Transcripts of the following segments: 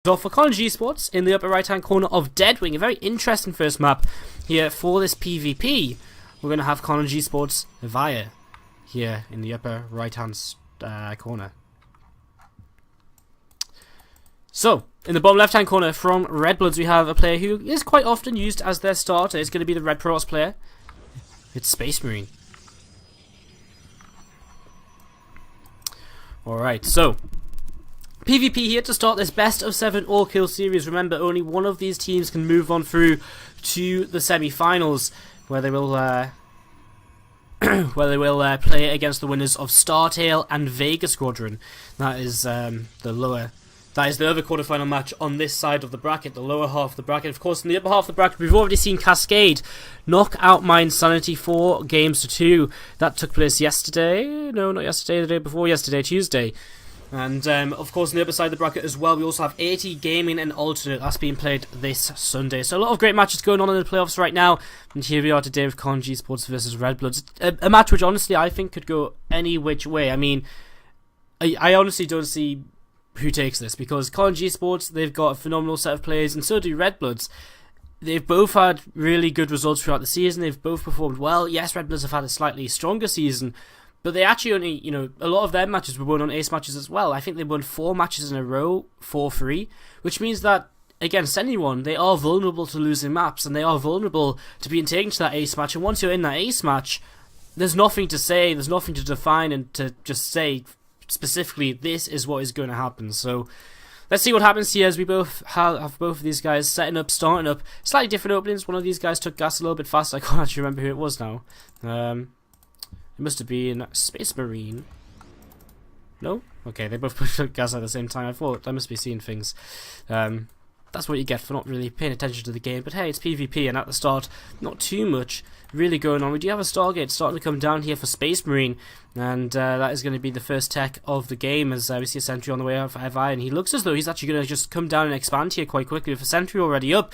So for Karnage eSports, in the upper right hand corner of Deadwing, a very interesting first map here for this PvP. We're going to have Karnage eSports Via here in the upper right hand corner. So, in the bottom left hand corner from Redbloods, we have a player who is quite often used as their starter. It's going to be the Red Protoss player. It's Space Marine. Alright, so PvP here to start this best of 7 all-kill series. Remember, only one of these teams can move on through to the semi-finals, where they will play against the winners of StarTale and Vega Squadron. That is That is the other quarterfinal match on this side of the bracket, the lower half of the bracket. Of course, in the upper half of the bracket, we've already seen Cascade knock out Mind Sanity 4 games to 2. That took place yesterday. No, not yesterday, the day before yesterday, Tuesday. And, of course, on the upper side of the bracket as well, we also have AT Gaming and Alternate. That's being played this Sunday. So a lot of great matches going on in the playoffs right now. And here we are today with Karnage eSports versus Redbloods. A match which, honestly, I think could go any which way. I mean, I honestly don't see who takes this, because Karnage eSports, they've got a phenomenal set of players, and so do Redbloods. They've both had really good results throughout the season. They've both performed well. Yes, Redbloods have had a slightly stronger season, but they actually only, a lot of their matches were won on ace matches as well. I think they won 4 matches in a row, 4-3, which means that against anyone, they are vulnerable to losing maps, and they are vulnerable to being taken to that ace match. And once you're in that ace match, there's nothing to say, there's nothing to define, and to just say specifically this is what is going to happen. So let's see what happens here, as we both have both of these guys setting up, starting up slightly different openings. One of these guys took gas a little bit faster. I can't actually remember who it was now. It must have been Space Marine. No? Okay, they both put gas at the same time. I thought I must be seeing things. That's what you get for not really paying attention to the game. But hey, it's PvP, and at the start, not too much really going on. We do have a Stargate starting to come down here for Space Marine, and that is going to be the first tech of the game, as we see a sentry on the way out for FI, and he looks as though he's actually going to just come down and expand here quite quickly with a sentry already up.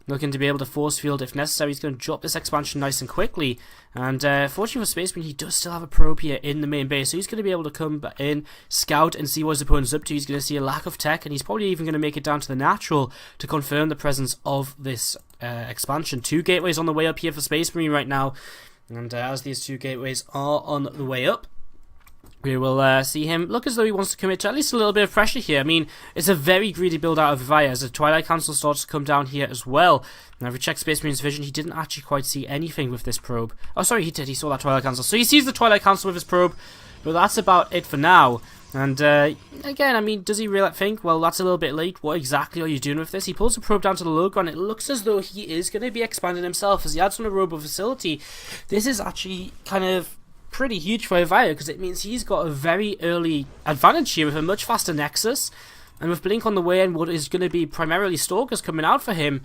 Looking to be able to force field if necessary. He's going to drop this expansion nice and quickly. And fortunately for Space Marine, he does still have a probe here in the main base. So he's going to be able to come in, scout, and see what his opponent's up to. He's going to see a lack of tech, and he's probably even going to make it down to the natural to confirm the presence of this expansion. 2 gateways on the way up here for Space Marine right now. And as these 2 gateways are on the way up, we will see him look as though he wants to commit to at least a little bit of pressure here. I mean, it's a very greedy build out of Via, as the Twilight Council starts to come down here as well. Now, if we check Space Marine's vision, he didn't actually quite see anything with this probe. Oh, sorry, he did. He saw that Twilight Council. So he sees the Twilight Council with his probe, but that's about it for now. And, again, I mean, does he really think, well, that's a little bit late. What exactly are you doing with this? He pulls the probe down to the low ground. It looks as though he is going to be expanding himself as he adds on a robo facility. This is actually kind of pretty huge for Via, because it means he's got a very early advantage here with a much faster Nexus, and with Blink on the way and what is going to be primarily Stalkers coming out for him,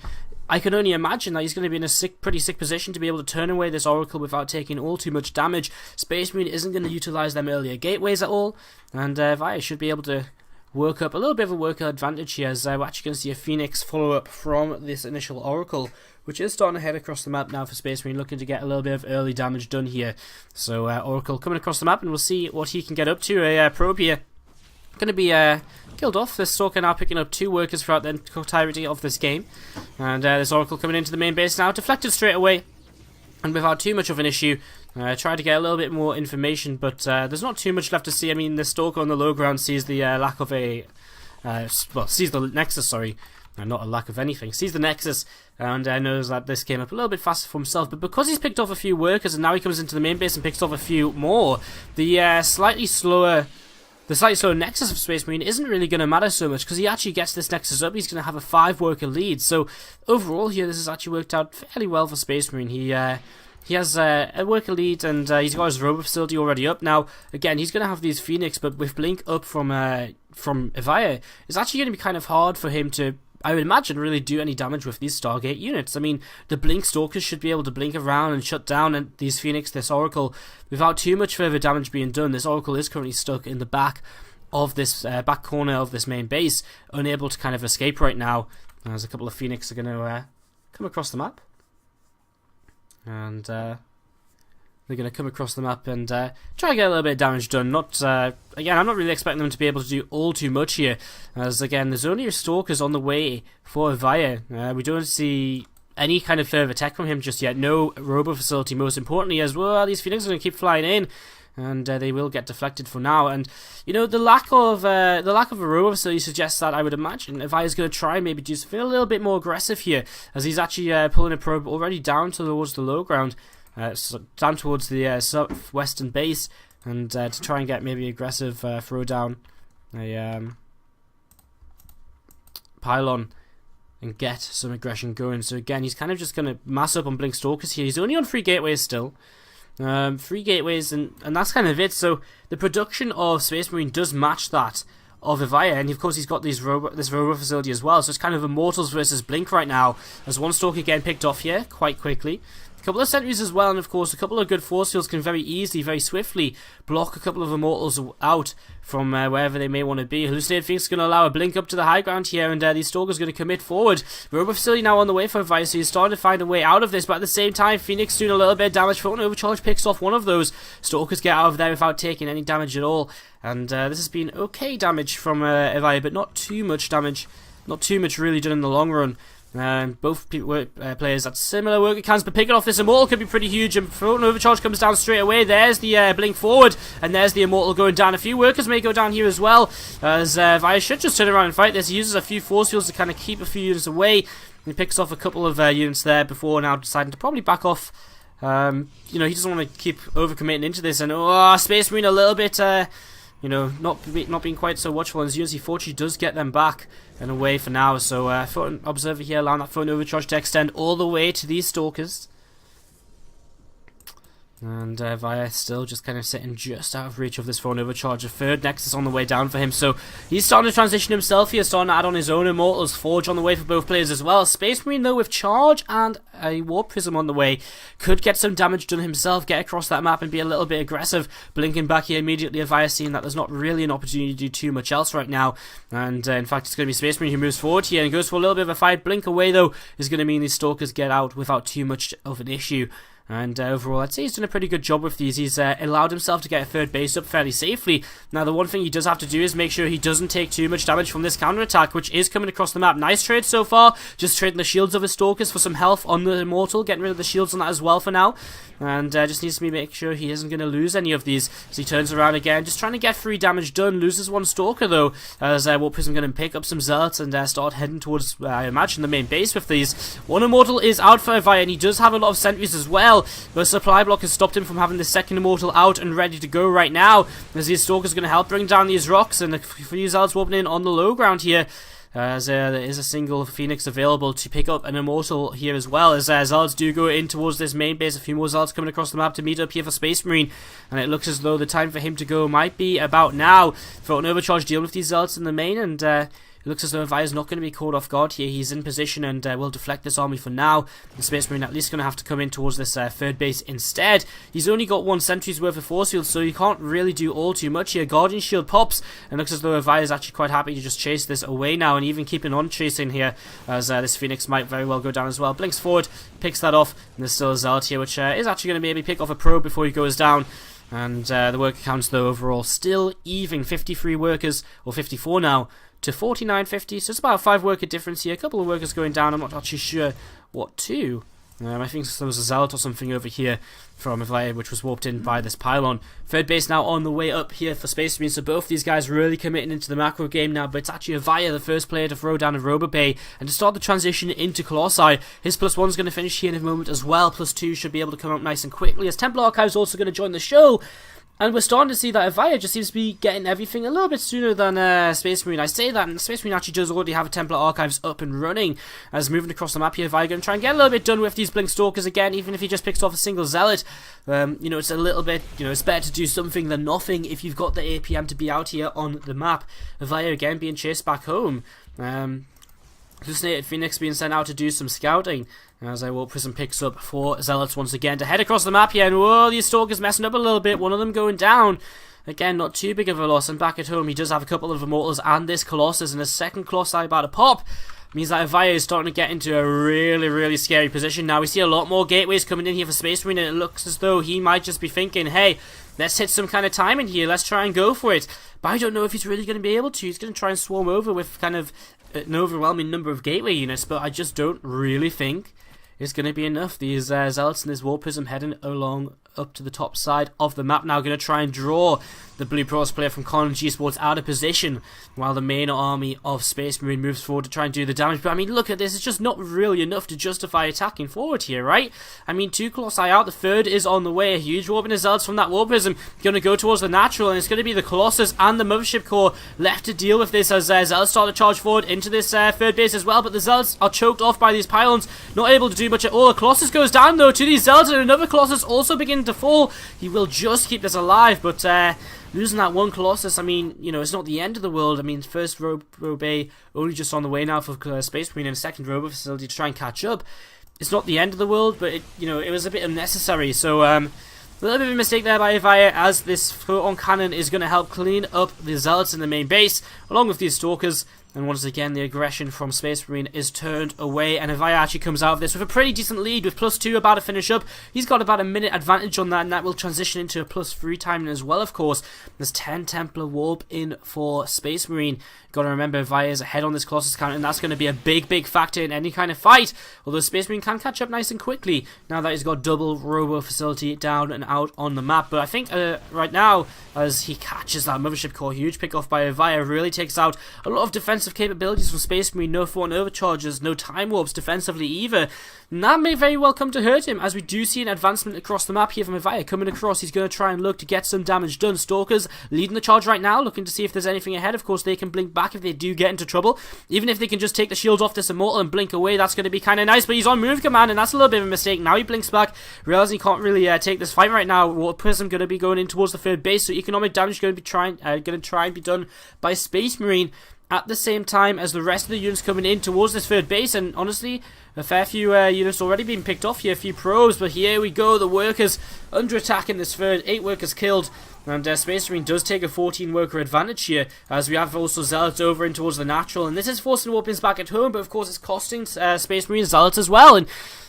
I can only imagine that he's going to be in a pretty sick position to be able to turn away this Oracle without taking all too much damage. Space Marine isn't going to utilize them earlier gateways at all, and Via should be able to work up a little bit of a worker advantage here, as we're actually going to see a Phoenix follow up from this initial Oracle, which is starting to head across the map now for Space Marine, looking to get a little bit of early damage done here. So Oracle coming across the map, and we'll see what he can get up to. A probe here going to be killed off. This Stalker now picking up 2 workers throughout the entirety of this game, and this Oracle coming into the main base now, deflected straight away, and without too much of an issue. Try to get a little bit more information, but there's not too much left to see. I mean, the Stalker on the low ground sees the lack of a sees the Nexus, sorry. Not a lack of anything. Sees the Nexus, and knows that this came up a little bit faster for himself. But because he's picked off a few workers, and now he comes into the main base and picks off a few more, the slightly slower Nexus of Space Marine isn't really going to matter so much, because he actually gets this Nexus up. He's going to have a 5-worker lead. So overall here, this has actually worked out fairly well for Space Marine. He has a worker lead, and he's got his robo facility already up. Now, again, he's going to have these Phoenix, but with Blink up from Via, it's actually going to be kind of hard for him to, I would imagine, really do any damage with these Stargate units. I mean, the Blink Stalkers should be able to blink around and shut down and these Phoenix, this Oracle, without too much further damage being done. This Oracle is currently stuck in the back of this back corner of this main base, unable to kind of escape right now. There's a couple of Phoenix are going to come across the map and They're going to come across the map and try and get a little bit of damage done. Again, I'm not really expecting them to be able to do all too much here, as again, there's only Stalkers on the way for Avaya. We don't see any kind of further tech from him just yet. No robo facility, most importantly, as well. These Phoenix are going to keep flying in, and they will get deflected for now. And you know, the lack of a robo facility suggests that I would imagine Avaya's going to try and maybe do something a little bit more aggressive here, as he's actually pulling a probe already down towards the low ground. So down towards the southwestern base, and to try and get maybe aggressive throw down a pylon and get some aggression going. So again, he's kind of just going to mass up on Blink Stalkers here. He's only on 3 gateways still. 3 gateways, and that's kind of it. So the production of Space Marine does match that of Avaya, and of course he's got this robo facility as well. So it's kind of Immortals versus Blink right now, as one Stalker again picked off here quite quickly. A couple of sentries as well, and of course a couple of good force fields can very easily, very swiftly block a couple of Immortals out from wherever they may want to be. Hallucinated Phoenix is going to allow a blink up to the high ground here, and these Stalkers are going to commit forward. Robo facility now on the way for Avaya, so he's starting to find a way out of this, but at the same time Phoenix doing a little bit of damage. Photon Overcharge picks off one of those. Stalkers get out of there without taking any damage at all, and this has been okay damage from Avaya, but not too much damage, not too much really done in the long run. Both players at similar work counts, but picking off this Immortal could be pretty huge, and Photon Overcharge comes down straight away. There's the blink forward, and there's the Immortal going down. A few workers may go down here as well, as Avaya should just turn around and fight this. He uses a few force fields to kind of keep a few units away. He picks off a couple of units there before now deciding to probably back off. You know, he doesn't want to keep overcommitting into this, and Space Marine a little bit you know, not being quite so watchful, and Unity Fortune does get them back and away for now. So Photon Observer here allowing that Photon Overcharge to extend all the way to these Stalkers. And Avaya still just kind of sitting just out of reach of this Photon Overcharge. A third Nexus on the way down for him, so he's starting to transition himself here, starting to add on his own Immortals. Forge on the way for both players as well. Space Marine though, with Charge and a Warp Prism on the way, could get some damage done himself, get across that map and be a little bit aggressive. Blinking back here immediately, Avaya seeing that there's not really an opportunity to do too much else right now, and in fact it's going to be Space Marine who moves forward here and goes for a little bit of a fight. Blink away though is going to mean these Stalkers get out without too much of an issue. And overall, I'd say he's done a pretty good job with these. He's allowed himself to get a third base up fairly safely. Now, the one thing he does have to do is make sure he doesn't take too much damage from this counterattack, which is coming across the map. Nice trade so far. Just trading the shields of his Stalkers for some health on the Immortal. Getting rid of the shields on that as well for now. And just needs to make sure he isn't going to lose any of these. So he turns around again, just trying to get 3 damage done. Loses 1 Stalker though, as Warp Prism going to pick up some Zealots and start heading towards, I imagine, the main base with these. 1 Immortal is out for Avaya, and he does have a lot of sentries as well. The supply block has stopped him from having the second Immortal out and ready to go right now, as his Stalker's going to help bring down these rocks, and a few Zealots warping in on the low ground here. As there is a single Phoenix available to pick up an Immortal here as well, as Zealots do go in towards this main base. A few more Zealots coming across the map to meet up here for Space Marine, and it looks as though the time for him to go might be about now. Photon Overcharge dealing with these Zealots in the main, and it looks as though Avaya's not going to be caught off guard here. He's in position and will deflect this army for now. The Space Marine at least going to have to come in towards this third base instead. He's only got 1 sentry's worth of force field, so he can't really do all too much here. Guardian Shield pops, and looks as though Avaya's actually quite happy to just chase this away now, and even keeping on chasing here, as this Phoenix might very well go down as well. Blinks forward, picks that off, and there's still a Zealot here, which is actually going to maybe pick off a probe before he goes down. And the worker counts though overall still even, 53 workers, or 54 now, to 49.50, so it's about a 5 worker difference here. A couple of workers going down, I'm not actually sure what to. I think there was a Zealot or something over here from Avaya, which was warped in by this pylon. Third base now on the way up here for Space Marine, so both these guys really committing into the macro game now, but it's actually Avaya, the first player to throw down a Robo Bay, and to start the transition into Colossi. His +1 is going to finish here in a moment as well. +2 should be able to come up nice and quickly, as Templar Archive's also going to join the show. And we're starting to see that Avaya just seems to be getting everything a little bit sooner than Space Marine. I say that, and Space Marine actually does already have Templar Archives up and running. As moving across the map here, Avaya going to try and get a little bit done with these Blink Stalkers again, even if he just picks off a single Zealot. You know, it's a little bit, you know, it's better to do something than nothing if you've got the APM to be out here on the map. Avaya again being chased back home. Hallucinated Phoenix being sent out to do some scouting, as Warp Prism picks up 4 Zealots once again to head across the map here, and whoa, these Stalkers messing up a little bit, one of them going down. Again, not too big of a loss, and back at home he does have a couple of Immortals and this Colossus, and a second Colossi about to pop. means that Avaya is starting to get into a really scary position. Now we see a lot more gateways coming in here for Space Marine, and it looks as though he might just be thinking, hey, let's hit some kind of time in here, let's try and go for it. But I don't know if he's really going to be able to. He's going to try and swarm over with kind of an overwhelming number of gateway units, but I just don't really think it's going to be enough. These Zealots and this War Prism heading along up to the top side of the map now, going to try and draw the Blue Pros player from Karnage eSports out of position while the main army of Space Marine moves forward to try and do the damage. But I mean, look at this, it's just not really enough to justify attacking forward here, right? I mean, 2 Colossi out, the third is on the way. A huge warp in his Zealots from that War Prism, going to go towards the natural, and it's going to be the Colossus and the Mothership Core left to deal with this as Zealots start to charge forward into this third base as well. But the Zealots are choked off by these pylons, not able to do much at all. A Colossus goes down though to these Zealots, and another Colossus also beginning to fall. He will just keep this alive, but losing that one Colossus, I mean, you know, it's not the end of the world. I mean, first Robay only just on the way now for Space Marine, and a second Robo facility to try and catch up. It's not the end of the world, but it, you know, it was a bit unnecessary. So a little bit of a mistake there by Avaya, as this photon cannon is going to help clean up the Zealots in the main base, along with these Stalkers. And once again, the aggression from Space Marine is turned away, and Avaya actually comes out of this with a pretty decent lead, with +2 about to finish up. He's got about a minute advantage on that, and that will transition into a +3 timing as well, of course. There's 10 Templar warp in for Space Marine. Got to remember, Avaya is ahead on this Colossus count, and that's going to be a big factor in any kind of fight. Although Space Marine can catch up nice and quickly, now that he's got double Robo facility down and out on the map. But I think right now, as he catches that Mothership Core, huge pick off by Avaya, really takes out a lot of defensive capabilities from Space Marine. No Photon overcharges, no time warps defensively either. And that may very well come to hurt him, as we do see an advancement across the map here from Avaya coming across. He's going to try and look to get some damage done. Stalkers leading the charge right now, looking to see if there's anything ahead. Of course, they can blink back if they do get into trouble. Even if they can just take the shields off this Immortal and blink away, that's going to be kind of nice. But he's on move command, and that's a little bit of a mistake. Now he blinks back, realizing he can't really take this fight right now. Water Prism going to be going in towards the third base, so economic damage is going to try and be done by Space Marine at the same time as the rest of the units coming in towards this third base. And honestly, a fair few units already being picked off here, a few probes, but here we go, the workers under attack in this third, 8 workers killed, and Space Marine does take a 14 worker advantage here, as we have also Zealots over in towards the natural, and this is forcing Warpins back at home, but of course it's costing Space Marine Zealots as well. And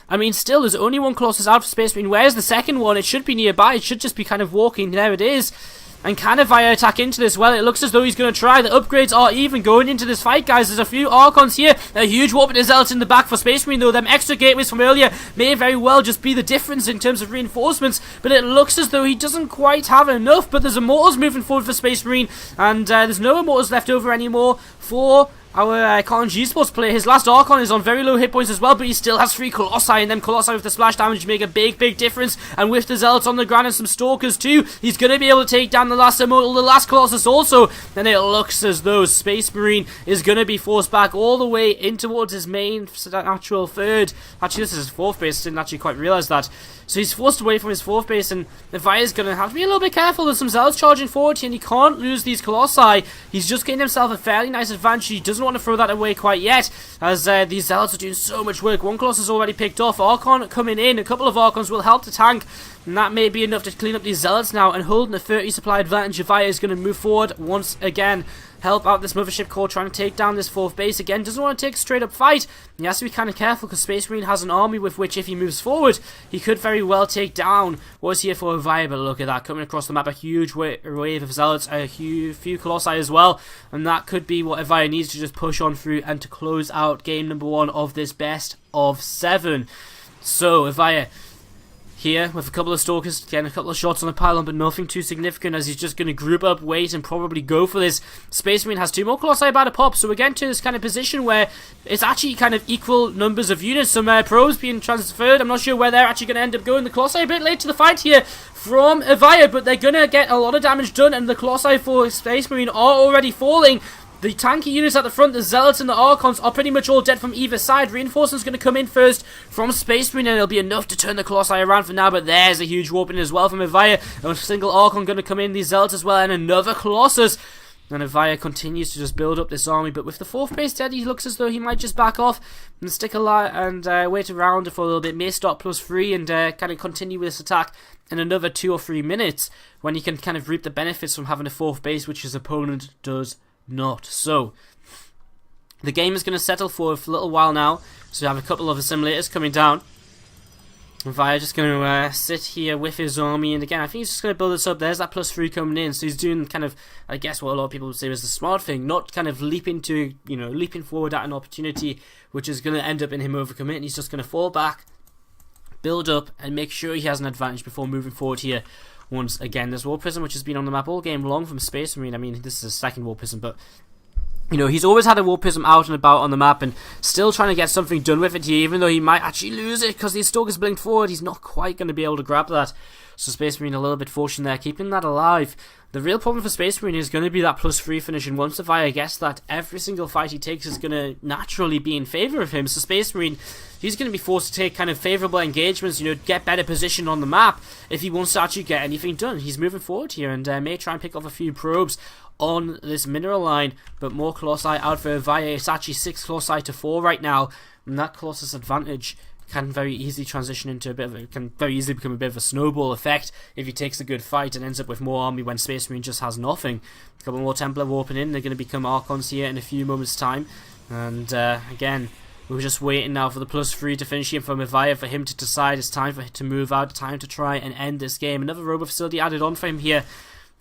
I mean, still, there's only one Colossus out for Space Marine. Where's the second one? It should be nearby, it should just be kind of walking. There it is. And can Avaya attack into this? Well, it looks as though he's going to try. The upgrades are even going into this fight, guys. There's a few Archons here. A huge warp and Zealots in the back for Space Marine, though. Them extra gateways from earlier may very well just be the difference in terms of reinforcements. But it looks as though he doesn't quite have enough. But there's Immortals moving forward for Space Marine. And there's no Immortals left over anymore for our Karnage eSports player. His last Archon is on very low hit points as well, but he still has 3 Colossi, and them Colossi with the splash damage make a big difference. And with the Zealots on the ground and some Stalkers too, he's going to be able to take down the last Immortal, the last Colossus also. And it looks as though Space Marine is going to be forced back all the way in towards his main actual third. Actually, this is his 4th base, didn't actually quite realise that. So he's forced away from his 4th base, and Avaya's going to have to be a little bit careful. There's some Zealots charging forward here, and he can't lose these Colossi. He's just getting himself a fairly nice advantage. He doesn't want to throw that away quite yet, as these Zealots are doing so much work. One Colossus already picked off. Archon coming in. A couple of Archons will help the tank, and that may be enough to clean up these Zealots now. And holding a 30 supply advantage, Avaya is going to move forward once again. Help out this Mothership Core trying to take down this 4th base again. Doesn't want to take a straight up fight. He has to be kind of careful, because Space Marine has an army with which, if he moves forward, he could very well take down what is here for Avaya. But look at that, coming across the map, a huge wave of Zealots, a few Colossi as well, and that could be what Avaya needs to just push on through and to close out game number 1 of this best of 7. So Avaya here with a couple of Stalkers, getting a couple of shots on the pylon, but nothing too significant, as he's just going to group up, wait, and probably go for this. Space Marine has 2 more Colossi about to pop, so we're getting to this kind of position where it's actually kind of equal numbers of units. Some probes being transferred. I'm not sure where they're actually going to end up going. The Colossi a bit late to the fight here from Avaya, but they're going to get a lot of damage done, and the Colossi for Space Marine are already falling. The tanky units at the front, the Zealots and the Archons, are pretty much all dead from either side. Reinforcements going to come in first from Space Marine, and it'll be enough to turn the Colossi around for now. But there's a huge warp in as well from Avaya. A single Archon going to come in, the Zealots as well, and another Colossus. And Avaya continues to just build up this army, but with the 4th base dead, he looks as though he might just back off and stick alive and wait around for a little bit. May stop +3 and kind of continue with this attack in another 2 or 3 minutes, when he can kind of reap the benefits from having a 4th base, which his opponent does not. So The game is going to settle for a little while now, so we have a couple of assimilators coming down. Via just going to sit here with his army, and again, I think he's just going to build this up. There's that +3 coming in, so he's doing kind of, I guess, what a lot of people would say was the smart thing, not kind of leaping forward at an opportunity, which is going to end up in him overcommitting. He's just going to fall back, build up, and make sure he has an advantage before moving forward here. Once again, this War Prism, which has been on the map all game long from Space Marine. I mean, this is a second War Prism, but you know, he's always had a War Prism out and about on the map and still trying to get something done with it here, even though he might actually lose it because the Stalker's blinked forward. He's not quite going to be able to grab that. So Space Marine a little bit fortunate there, keeping that alive. The real problem for Space Marine is going to be that +3 finish, and once the Via gets that, every single fight he takes is going to naturally be in favour of him. So Space Marine, he's going to be forced to take kind of favourable engagements, you know, get better position on the map if he wants to actually get anything done. He's moving forward here and may try and pick off a few probes on this mineral line, but more Colossi out for Via. It's actually 6 Colossi to 4 right now, and that Colossus advantage can very easily transition into can very easily become a bit of a snowball effect if he takes a good fight and ends up with more army when Space Marine just has nothing. A couple more Templar warping in, they're going to become Archons here in a few moments time, and again, we're just waiting now for the +3 to finish him from Via, for him to decide it's time for him to move out, time to try and end this game. Another robot facility added on for him here.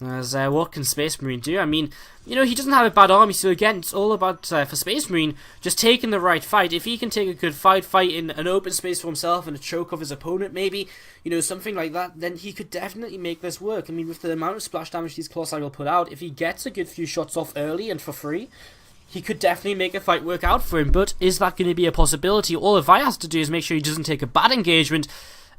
As what can Space Marine do? I mean, you know, he doesn't have a bad army, so again, it's all about, for Space Marine, just taking the right fight. If he can take a good fight in an open space for himself and a choke of his opponent, maybe, you know, something like that, then he could definitely make this work. I mean, with the amount of splash damage these Colossi will put out, if he gets a good few shots off early and for free, he could definitely make a fight work out for him. But is that going to be a possibility? All Vi has to do is make sure he doesn't take a bad engagement,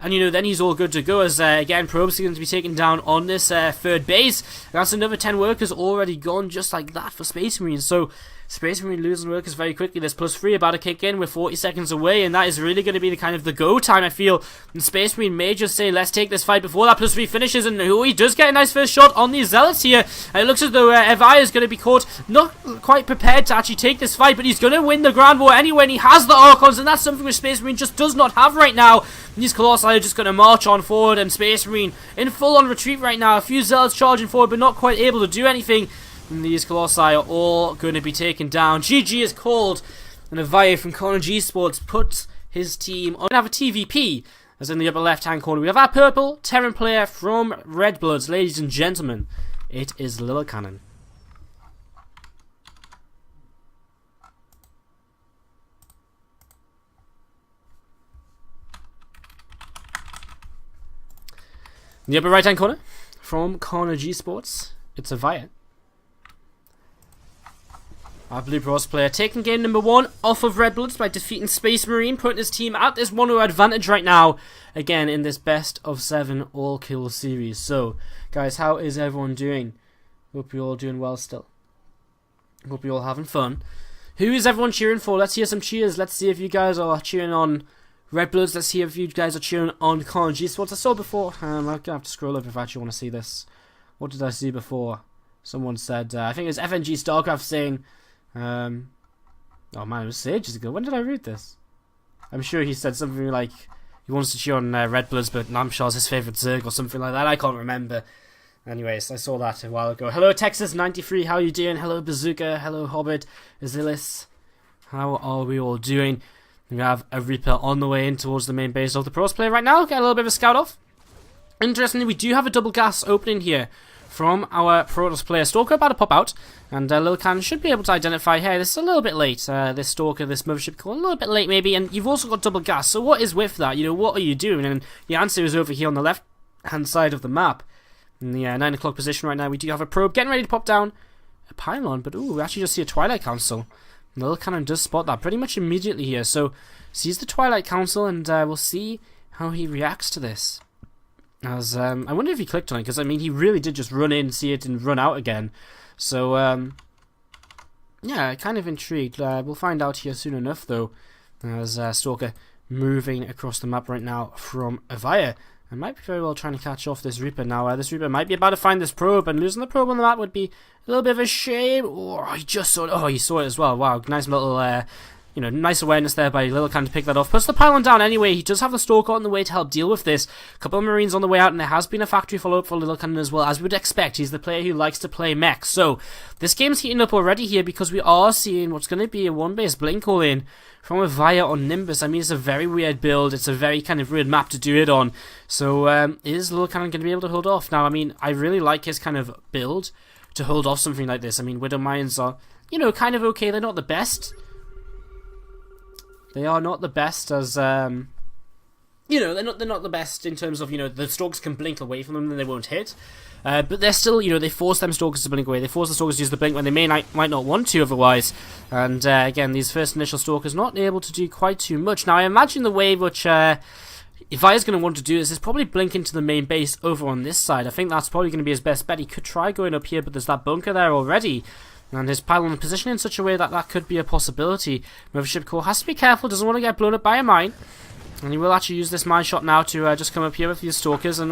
and, you know, then he's all good to go, as, again, probes are going to be taken down on this third base. That's another 10 workers already gone just like that for Space Marine. So, Space Marine losing workers very quickly. This +3 about to kick in. We're 40 seconds away, and that is really going to be the kind of the go time, I feel. And Space Marine may just say, let's take this fight before that +3 finishes. And he does get a nice first shot on these Zealots here. And it looks as though Evai is going to be caught not quite prepared to actually take this fight, but he's going to win the ground war anyway, and he has the Archons, and that's something which Space Marine just does not have right now. And these Colossi are just going to march on forward, and Space Marine in full-on retreat right now. A few Zealots charging forward, but not quite able to do anything. And these Colossi are all going to be taken down. GG is called, and Avaya from Karnage eSports puts his team on. We have a TVP, as in the upper left-hand corner. We have our purple Terran player from Redbloods, ladies and gentlemen. It is Lil Cannon. In the upper right-hand corner, from Karnage eSports, it's Avaya. Our Blue Bros player taking game number 1 off of Redbloods by defeating Space Marine, putting his team at this 1-0 advantage right now, again in this best of 7 all-kill series. So, guys, how is everyone doing? Hope you're all doing well still. Hope you're all having fun. Who is everyone cheering for? Let's hear some cheers. Let's see if you guys are cheering on Redbloods. Let's see if you guys are cheering on Karnage eSports. I saw before. I'm going to have to scroll up if I actually want to see this. What did I see before? Someone said, I think it was FNG StarCraft saying, oh man, it was ages ago. When did I read this? I'm sure he said something like he wants to cheer on Redbloods, but Namshaw's his favourite Zerg or something like that. I can't remember. Anyways, I saw that a while ago. Hello Texas93, how are you doing? Hello Bazooka, hello Hobbit, Azilis. How are we all doing? We have a Reaper on the way in towards the main base of the Pros player right now. Get a little bit of a scout off. Interestingly, we do have a double gas opening here from our Protoss player. Stalker about to pop out, and Lil Can should be able to identify, hey, this is a little bit late, this Stalker, this Mothership Core, a little bit late maybe, and you've also got double gas, so what is with that? You know, what are you doing? And the answer is over here on the left-hand side of the map. In the 9 o'clock position right now, we do have a probe getting ready to pop down a pylon, but ooh, we actually just see a Twilight Council. Lil Cannon does spot that pretty much immediately here, so sees the Twilight Council, and we'll see how he reacts to this. As I wonder if he clicked on it, because I mean he really did just run in, see it, and run out again. So yeah, kind of intrigued. We'll find out here soon enough, though. As Stalker moving across the map right now from Avaya, and might be very well trying to catch off this Reaper now. This Reaper might be about to find this probe, and losing the probe on the map would be a little bit of a shame. Oh, he just saw it. Oh, he saw it as well. Wow, nice little you know, nice awareness there by Lil Cannon to pick that off. Puts the pylon down anyway. He does have the Stalker on the way to help deal with this. A couple of Marines on the way out, and there has been a factory follow-up for Lil Cannon as well, as we would expect. He's the player who likes to play mech. So, this game's heating up already here because we are seeing what's going to be a one-base blink all-in from a Via on Nimbus. I mean, it's a very weird build. It's a very kind of weird map to do it on. So, is Lil Cannon going to be able to hold off? Now, I mean, I really like his kind of build to hold off something like this. I mean, Widow Mines are, you know, kind of okay. They're not the best. They are not the best as, you know, they're not the best in terms of, you know, the Stalkers can blink away from them and they won't hit. But they're still, you know, they force them Stalkers to blink away. They force the Stalkers to use the blink when they might not want to otherwise. And, again, these first initial Stalkers not able to do quite too much. Now, I imagine the way which, if Via's going to want to do this, is probably blink into the main base over on this side. I think that's probably going to be his best bet. He could try going up here, but there's that bunker there already. And his pylon positioned in such a way that that could be a possibility. Mothership Core has to be careful, doesn't want to get blown up by a mine. And he will actually use this mine shot now to just come up here with these Stalkers. And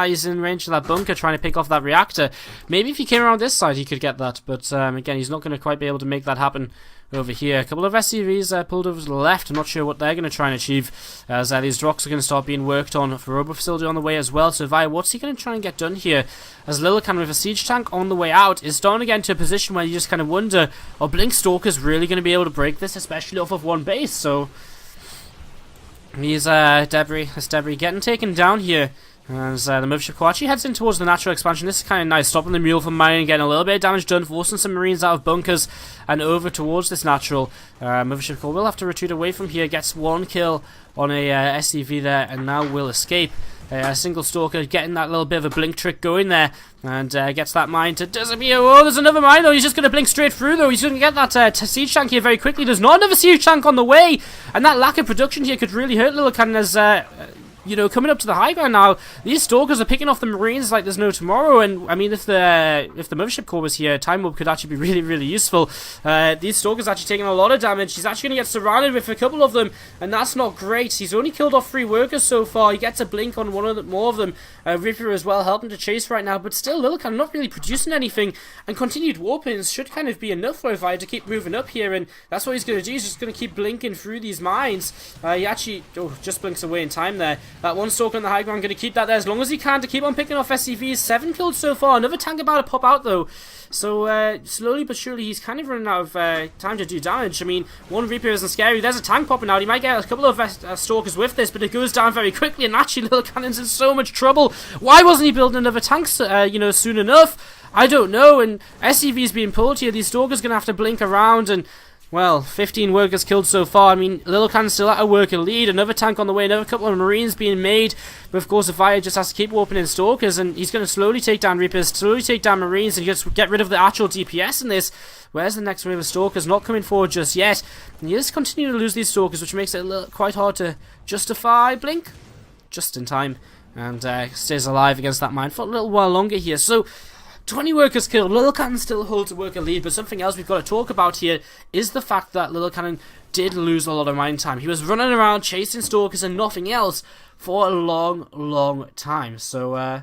he's in range of that bunker trying to pick off that reactor. Maybe if he came around this side he could get that. But again, he's not going to quite be able to make that happen over here. A couple of SCVs pulled over to the left. I'm not sure what they're going to try and achieve, as these rocks are going to start being worked on for Robo Facility on the way as well. So Via, what's he going to try and get done here? As Lil Cannon with a siege tank on the way out is starting to get into a position where you just kind of wonder, are Blink Stalkers really going to be able to break this, especially off of one base? So he's Debris getting taken down here. As the Mothership Core actually heads in towards the natural expansion. This is kind of nice, stopping the mule from mining, getting a little bit of damage done, forcing some Marines out of bunkers and over towards this natural. Mothership Core will have to retreat away from here, gets one kill on a SCV there, and now will escape. A single Stalker getting that little bit of a blink trick going there, and gets that mine to disappear. Oh, there's another mine though. He's just going to blink straight through though. He's going to get that siege tank here very quickly. There's not another siege tank on the way, and that lack of production here could really hurt Lil Cannon as you know, coming up to the high ground now, these Stalkers are picking off the Marines like there's no tomorrow. And I mean, if the Mothership Core was here, Time Warp could actually be really, really useful. These Stalkers actually taking a lot of damage. He's actually going to get surrounded with a couple of them, and that's not great. He's only killed off 3 workers so far. He gets a blink on more of them. Reaper as well, helping to chase right now, but still, Lil Cannon not really producing anything. And continued warpings should kind of be enough for Via to keep moving up here, and that's what he's going to do. He's just going to keep blinking through these mines. He actually just blinks away in time there. That one Stalker on the high ground, going to keep that there as long as he can to keep on picking off SCVs. 7 killed so far. Another tank about to pop out though. So slowly but surely he's kind of running out of time to do damage. I mean, one Reaper isn't scary. There's a tank popping out. He might get a couple of Stalkers with this, but it goes down very quickly, and actually Lil Cannon's in so much trouble. Why wasn't he building another tank you know, soon enough? I don't know. And SCV's being pulled here. These Stalkers going to have to blink around, and well, 15 workers killed so far. I mean, Lil Cannon's still at a worker lead. Another tank on the way, another couple of Marines being made. But of course, Via just has to keep warping in Stalkers, and he's going to slowly take down Reapers, slowly take down Marines, and just get rid of the actual DPS in this. Where's the next wave of Stalkers? Not coming forward just yet. And he is continuing to lose these Stalkers, which makes it quite hard to justify Blink. Just in time. And stays alive against that mine for a little while longer here. So 20 workers killed. Lil Cannon still holds a worker lead, but something else we've got to talk about here is the fact that Lil Cannon did lose a lot of mine time. He was running around chasing Stalkers and nothing else for a long, long time. So,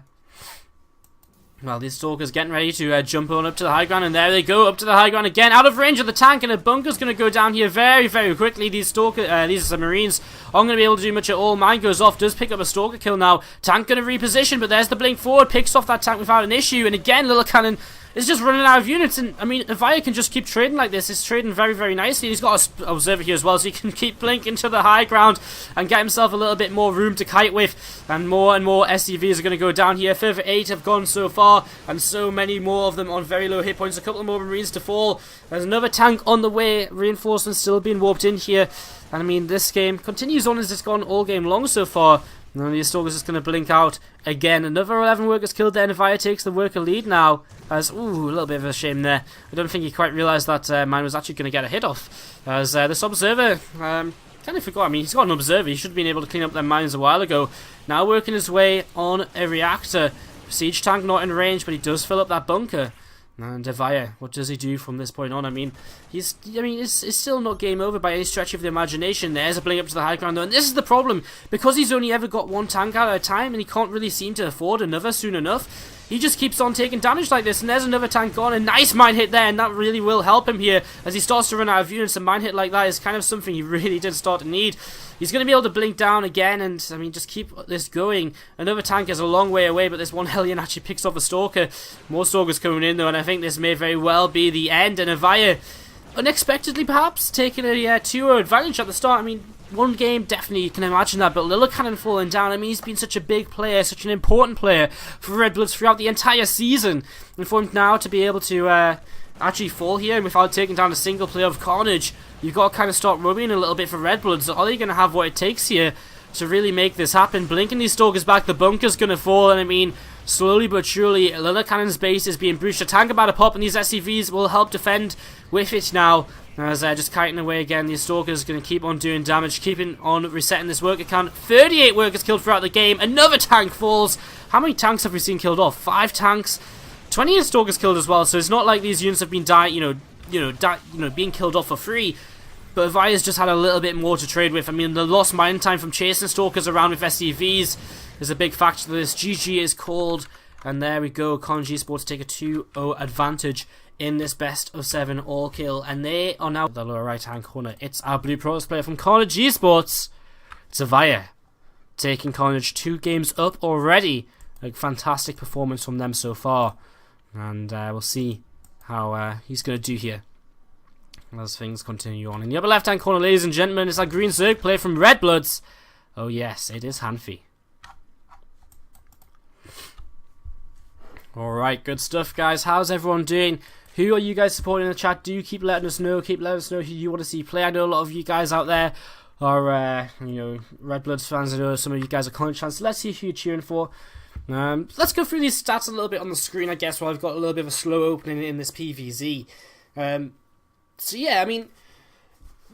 well, these Stalkers getting ready to jump on up to the high ground, and there they go, up to the high ground again, out of range of the tank, and a bunker's going to go down here very, very quickly. These Marines aren't going to be able to do much at all. Mine goes off, does pick up a Stalker kill now. Tank going to reposition, but there's the blink forward, picks off that tank without an issue, and again, Lil Cannon is just running out of units. And I mean, if Via can just keep trading like this, it's trading very, very nicely. He's got an observer here as well, so he can keep blinking to the high ground and get himself a little bit more room to kite with. And more SCVs are going to go down here. Further 8 have gone so far, and so many more of them on very low hit points. A couple more Marines to fall. There's another tank on the way. Reinforcements still being warped in here. And I mean, this game continues on as it's gone all game long so far. And then the Stalker's just going to blink out again. Another 11 workers killed there, and Via takes the worker lead now. As, ooh, a little bit of a shame there. I don't think he quite realised that mine was actually going to get a hit off. As this observer, kind of forgot, I mean, he's got an observer. He should have been able to clean up their mines a while ago. Now working his way on a reactor. Siege tank not in range, but he does fill up that bunker. And Via, what does he do from this point on? I mean, it's still not game over by any stretch of the imagination. There's a blink up to the high ground though, and this is the problem. Because he's only ever got one tank out at a time, and he can't really seem to afford another soon enough, he just keeps on taking damage like this. And there's another tank gone. A nice mine hit there, and that really will help him here as he starts to run out of units. A mine hit like that is kind of something he really did start to need. He's going to be able to blink down again, and I mean, just keep this going. Another tank is a long way away, but this one Hellion actually picks off a Stalker. More Stalkers coming in though, and I think this may very well be the end. And Avaya, unexpectedly perhaps, taking a 2-0 advantage at the start. I mean, one game, definitely you can imagine that, but Lilla Cannon falling down, I mean, he's been such a big player, such an important player for Redbloods throughout the entire season, and for him now to be able to actually fall here without taking down a single player of Karnage, you've got to kind of start worrying a little bit for Redbloods. Are they going to have what it takes here to really make this happen? Blinking these Stalkers back, the bunker's going to fall, and I mean, slowly but surely, Lilla Cannon's base is being breached. A tank about to pop, and these SCVs will help defend with it now. As just kiting away again, the Stalker's going to keep on doing damage, keeping on resetting this worker count. 38 workers killed throughout the game. Another tank falls. How many tanks have we seen killed off? 5 tanks. 28 Stalkers killed as well. So it's not like these units have been being killed off for free. But Avaya's just had a little bit more to trade with. I mean, the lost mine time from chasing Stalkers around with SCVs is a big factor to this. GG is called. And there we go. Karnage eSports take a 2-0 advantage in this best of 7 all kill, and they are now in the lower right hand corner. It's our Blue Pros player from Karnage eSports. It's Avaya taking Karnage 2 games up already. A fantastic performance from them so far, and we'll see how he's going to do here as things continue on. In the upper left hand corner, ladies and gentlemen, it's our Green Zerg player from Redbloods. Oh yes, it is Hanfi. Alright, good stuff guys. How's everyone doing? Who are you guys supporting in the chat? Do keep letting us know. Keep letting us know who you want to see play. I know a lot of you guys out there are, Redbloods fans. I know some of you guys are Karnage fans. So let's see who you're cheering for. Let's go through these stats a little bit on the screen, I guess, while I've got a little bit of a slow opening in this PVZ. So yeah, I mean,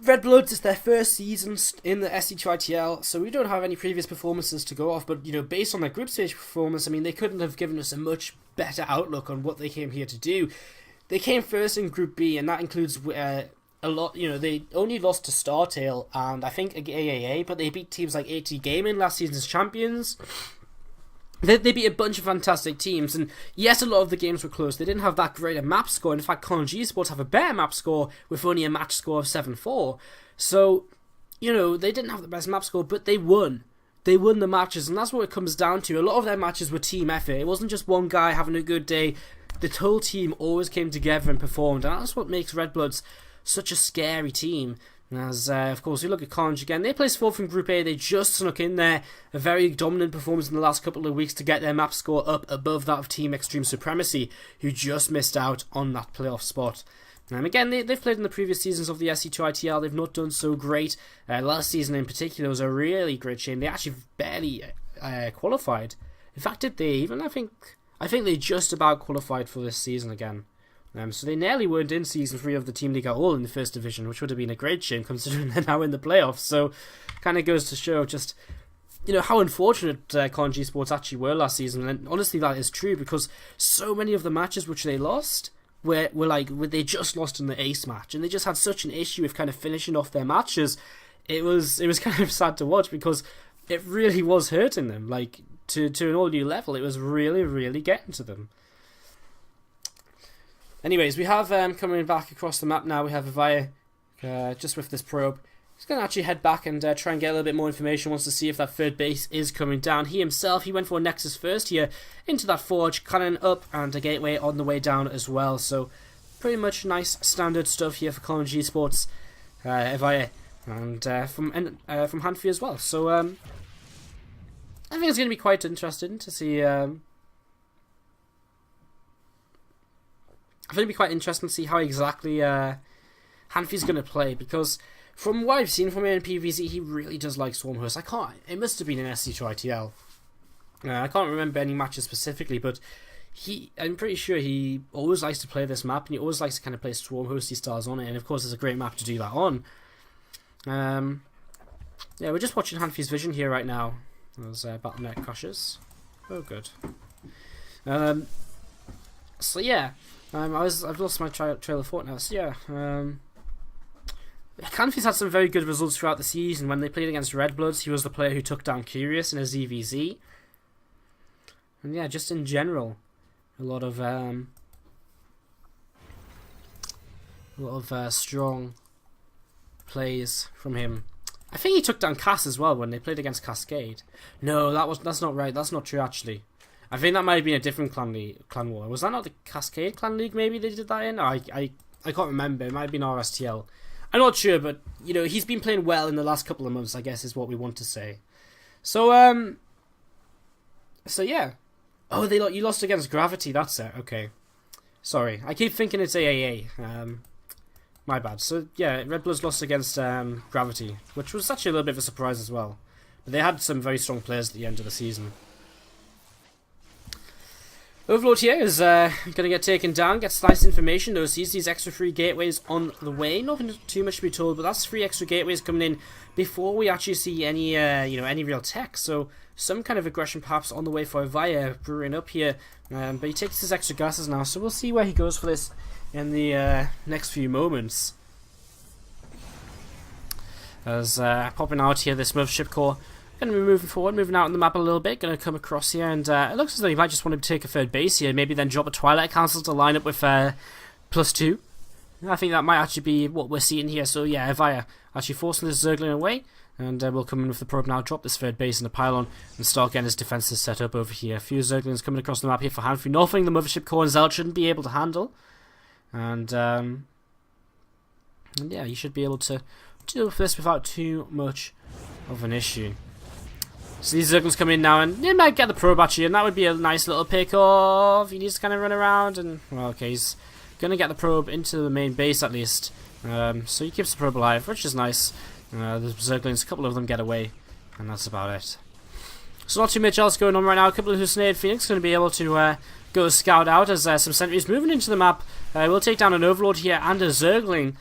Redbloods is their first season in the SC2ITL, so we don't have any previous performances to go off, but, based on their group stage performance, I mean, they couldn't have given us a much better outlook on what they came here to do. They came first in Group B, and that includes a lot, they only lost to StarTale and I think AAA, but they beat teams like AT Gaming, last season's champions. They beat a bunch of fantastic teams, and yes, a lot of the games were close. They didn't have that great a map score. In fact, Karnage eSports have a better map score with only a match score of 7-4. So, they didn't have the best map score, but they won. They won the matches, and that's what it comes down to. A lot of their matches were team effort. It wasn't just one guy having a good day. The whole team always came together and performed, and that's what makes Redbloods such a scary team. As, of course, we look at Karnage again. They placed 4th in Group A. They just snuck in there. A very dominant performance in the last couple of weeks to get their map score up above that of Team Extreme Supremacy, who just missed out on that playoff spot. Again, they've played in the previous seasons of the SC2ITL. They've not done so great. Last season in particular was a really great shame. They actually barely qualified. In fact, did they even? I think they just about qualified for this season again. So they nearly weren't in Season 3 of the Team League at all in the First Division, which would have been a great shame considering they're now in the playoffs. So, kind of goes to show just, how unfortunate Karnage eSports actually were last season. And honestly, that is true because so many of the matches which they lost were they just lost in the ace match, and they just had such an issue with kind of finishing off their matches. It was kind of sad to watch because it really was hurting them, to an all new level. It was really, really getting to them. Anyways, we have coming back across the map now. We have Avaya just with this probe. He's going to actually head back and try and get a little bit more information. Wants to see if that third base is coming down. He went for a Nexus first here into that forge, cannon up, and a gateway on the way down as well. So pretty much nice standard stuff here for Karnage eSports, Avaya, and from Hanfi as well. So I think it's going to be quite interesting to see. I think it'll be quite interesting to see how exactly Hanfi's going to play, because from what I've seen from him in PvZ, he really does like Swarmhost. It must have been in SC2ITL. I can't remember any matches specifically, but I'm pretty sure he always likes to play this map, and he always likes to kind of play Swarmhosty styles on it, and of course it's a great map to do that on. Yeah, we're just watching Hanfi's vision here right now. As Battle.net crashes. Oh, good. So yeah. I've lost my trail of thought now. So yeah, Hanfi's had some very good results throughout the season. When they played against Redbloods, he was the player who took down Curious in a ZVZ. And yeah, just in general, A lot of strong plays from him. I think he took down Cass as well when they played against Cascade. No, that's not right. That's not true actually. I think that might have been a different clan war. Was that not the Cascade Clan League? Maybe they did that in. I can't remember. It might have been RSTL. I'm not sure, but you know he's been playing well in the last couple of months. I guess is what we want to say. So yeah. Oh, you lost against Gravity. That's it. Okay. Sorry, I keep thinking it's AAA. My bad. So yeah, Redbloods lost against Gravity, which was actually a little bit of a surprise as well. But they had some very strong players at the end of the season. Overlord here is going to get taken down, gets nice information though, sees these extra 3 gateways on the way. Nothing too much to be told, but that's 3 extra gateways coming in before we actually see any any real tech. So some kind of aggression perhaps on the way for Via brewing up here. But he takes his extra gases now, so we'll see where he goes for this in the next few moments. As popping out here, this mothership core. Going to be moving forward, moving out on the map a little bit. Going to come across here, and it looks as though he might just want to take a third base here. Maybe then drop a Twilight Council to line up with +2. I think that might actually be what we're seeing here. So yeah, Via actually forcing this Zergling away, and we'll come in with the probe now, drop this third base in the pylon, and start getting his defenses set up over here. A few Zerglings coming across the map here for Hanfrey. Nothing the mothership core and Zeld shouldn't be able to handle. And yeah, you should be able to deal with this without too much of an issue. So these Zerglings come in now, and they might get the probe actually, and that would be a nice little pick off. He needs to kind of run around, and well, okay, he's going to get the probe into the main base at least. So he keeps the probe alive, which is nice. The Zerglings, a couple of them get away, and that's about it. So not too much else going on right now. A couple of hallucinated Phoenix going to be able to go scout out as some sentries moving into the map. We'll take down an Overlord here and a Zergling.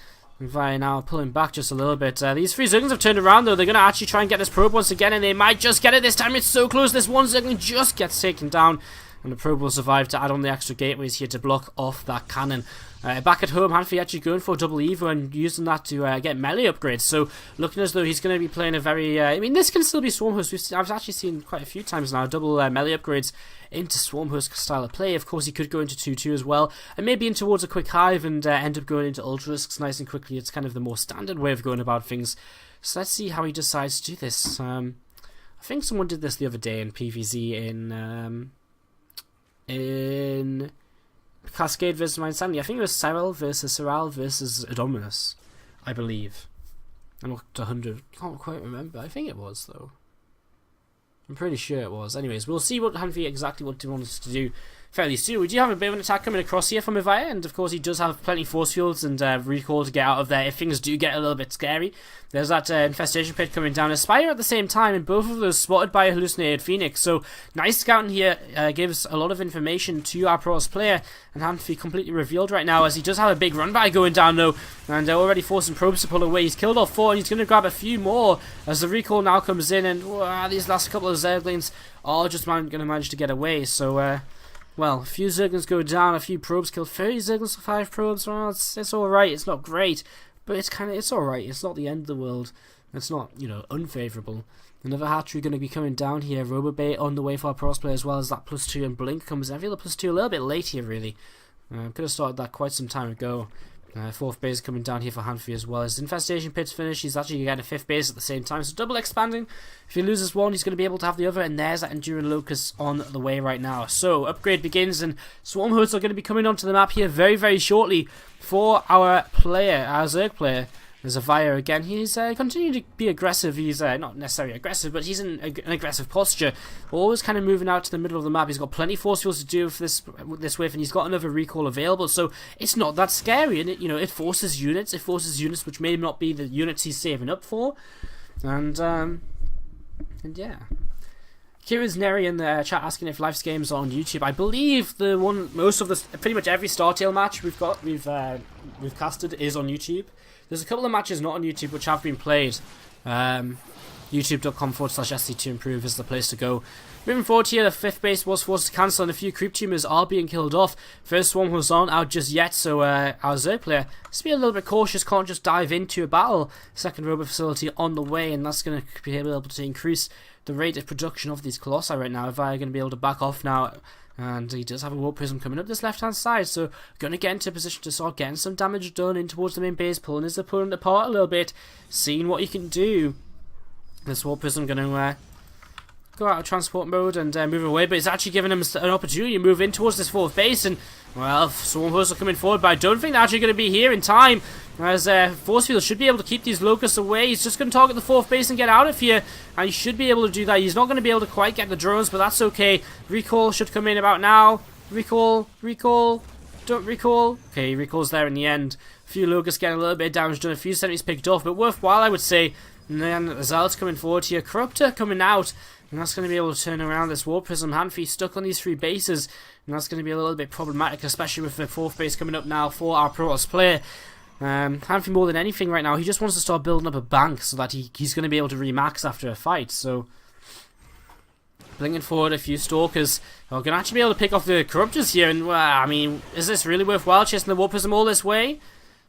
Via now pulling back just a little bit. These 3 Zerglings have turned around though. They're going to actually try and get this probe once again, and they might just get it this time. It's so close. This one Zergling just gets taken down, and the probe will survive to add on the extra gateways here to block off that cannon. Back at home, Hanfrey actually going for a double Evo and using that to get melee upgrades. So looking as though he's going to be playing a very... I mean, this can still be Swarmhost. I've actually seen quite a few times now double melee upgrades into Swarmhost style of play. Of course, he could go into 2-2 as well, and maybe in towards a quick hive and end up going into Ultralisks nice and quickly. It's kind of the more standard way of going about things. So let's see how he decides to do this. I think someone did this the other day in PvZ in Cascade versus Mind Sandy. I think it was Cyril versus Adominus, I believe. I'm not 100. Can't quite remember. I think it was though. I'm pretty sure it was. Anyways, we'll see what Hanfrey exactly what he wants to do fairly soon. We do have a bit of an attack coming across here from Evaya, and of course he does have plenty of force fields and recall to get out of there if things do get a little bit scary. There's that infestation pit coming down. Aspire at the same time, and both of those spotted by a hallucinated Phoenix. So nice scouting here, gives a lot of information to our pros player, and Hanfrey completely revealed right now as he does have a big run by going down though, and already forcing probes to pull away. He's killed off 4, and he's going to grab a few more as the recall now comes in, and these last couple of Zerglings are just going to manage to get away. So well, a few Zerglings go down, a few probes killed, 30 Zerglings for 5 probes. Well, it's alright, it's not great, but it's alright. It's not the end of the world. It's not, you know, unfavourable. Another hatchery going to be coming down here. Robobait on the way for our pros player, as well as that +2, and Blink comes in. I feel the +2 a little bit late here, really. Could have started that quite some time ago. 4th base coming down here for Hanfrey as well. His infestation pit's finished. He's actually getting a 5th base at the same time, so double expanding. If he loses one, he's going to be able to have the other, and there's that Enduring Locust on the way right now. So upgrade begins, and Swarm Hosts are going to be coming onto the map here very, very shortly for our player, our Zerg player. There's a Via again. He's continuing to be aggressive. He's not necessarily aggressive, but he's in an aggressive posture. Always kind of moving out to the middle of the map. He's got plenty of force fields to do with this with, and he's got another recall available. So it's not that scary, and it forces units. It forces units which may not be the units he's saving up for. And yeah. Kira's Neri in the chat asking if Life's games are on YouTube. I believe pretty much every StarTale match we've casted is on YouTube. There's a couple of matches not on YouTube which have been played. YouTube.com/SC2Improve is the place to go. Moving forward here, the 5th base was forced to cancel, and a few creep tumors are being killed off. First Swarm was on out just yet, so our Zerg player has to be a little bit cautious, can't just dive into a battle. Second robot facility on the way, and that's going to be able to increase the rate of production of these Colossi right now. If I'm going to be able to back off now, And he does have a Warp Prism coming up this left-hand side, so going to get into a position to start getting some damage done in towards the main base, pulling his opponent apart a little bit, seeing what he can do. This Warp Prism going to go out of transport mode and move away, but it's actually giving him an opportunity to move in towards this 4th base, and, well, Swarmhosts are coming forward, but I don't think they're actually going to be here in time, as Force Field should be able to keep these Locusts away. He's just going to target the 4th base and get out of here, and he should be able to do that. He's not going to be able to quite get the drones, but that's okay. Recall should come in about now. Recall, don't recall. Okay, he recalls there in the end. A few Locusts getting a little bit of damage done, a few sentries picked off, but worthwhile, I would say. And then Zealot's coming forward here, Corruptor coming out, and that's going to be able to turn around this Warp Prism. Hanfi stuck on these 3 bases, and that's going to be a little bit problematic, especially with the 4th base coming up now for our Protoss player. Hanfi, more than anything right now, he just wants to start building up a bank so that he's going to be able to remax after a fight. So, bringing forward a few Stalkers, we're going to actually be able to pick off the Corruptors here, and I mean, is this really worthwhile chasing the Warp Prism all this way?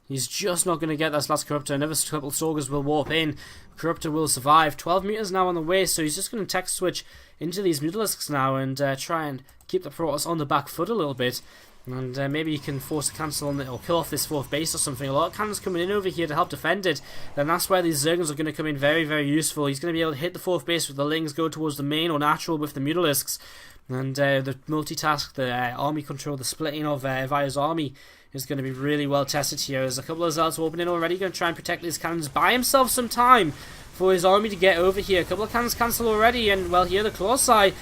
He's just not going to get this last Corruptor. Another couple Stalkers will warp in. Corruptor will survive. 12 meters now on the way, so he's just going to tech switch into these Mutalisks now and try and keep the Protoss on the back foot a little bit. And maybe he can force a cancel on it or kill off this 4th base or something. A lot of cannons coming in over here to help defend it. Then that's where these Zergons are going to come in very, very useful. He's going to be able to hit the 4th base with the Lings, go towards the main or natural with the Mutalisks. And the multitask, the army control, the splitting of Via's army is going to be really well tested here. There's a couple of Zealots opening already, going to try and protect these cannons. Buy himself some time for his army to get over here. A couple of cannons cancel already, and well, here the Colossi,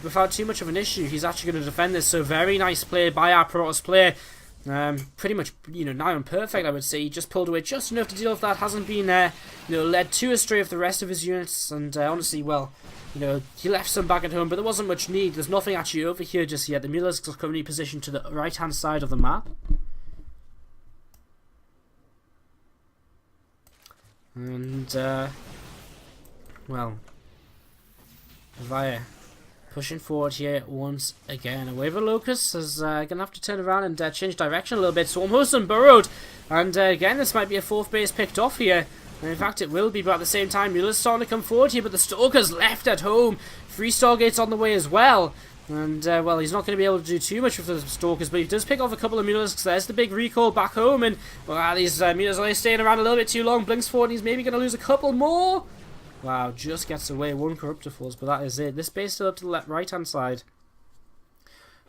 without too much of an issue, he's actually going to defend this. So very nice play by our Protoss player. Pretty much, nigh on perfect, I would say. He just pulled away just enough to deal with that. Hasn't been, led too astray of the rest of his units. And honestly, well, he left some back at home, but there wasn't much need. There's nothing actually over here just yet. The Mutalisks are currently positioned to the right-hand side of the map. And, well, Via pushing forward here once again. A wave of Locusts is going to have to turn around and change direction a little bit. Swarmhosts and burrowed. And again, this might be a 4th base picked off here. And in fact, it will be, but at the same time, Muller's starting to come forward here, but the Stalkers left at home. 3 Stargates on the way as well. And, well, he's not going to be able to do too much with the Stalkers, but he does pick off a couple of Mutalisks. There's the big recall back home, and, well, these Mutalisks are only staying around a little bit too long. Blinks forward, and he's maybe going to lose a couple more. Wow, just gets away. 1 Corruptor falls, but that is it. This base still up to the right-hand side.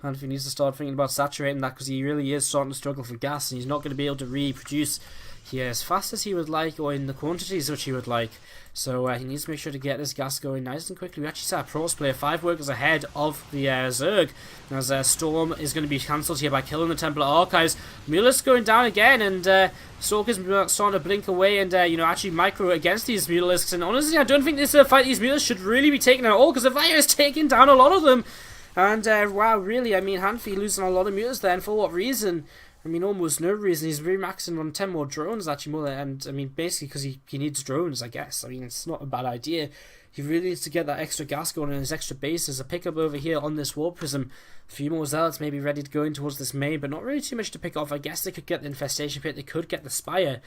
And if he needs to start thinking about saturating that, because he really is starting to struggle for gas, and he's not going to be able to reproduce here as fast as he would like, or in the quantities which he would like. So he needs to make sure to get this gas going nice and quickly. We actually saw a Protoss player 5 workers ahead of the Zerg, as Storm is going to be cancelled here by killing the Templar Archives. Muller's going down again, and Stalker's starting to blink away and actually micro against these Mutalisks. And honestly, I don't think this fight these Mutalisks should really be taken at all, because the Fire is taking down a lot of them. And wow, really, I mean, Hanfi losing a lot of Mutalisks there, and for what reason? I mean, almost no reason. He's remaxing on 10 more drones, actually, more than, and I mean, basically because he needs drones, I guess. I mean, it's not a bad idea. He really needs to get that extra gas going in his extra bases. A pickup over here on this Warp Prism. A few more Zealots maybe ready to go in towards this main, but not really too much to pick off. I guess they could get the Infestation Pit, they could get the Spire.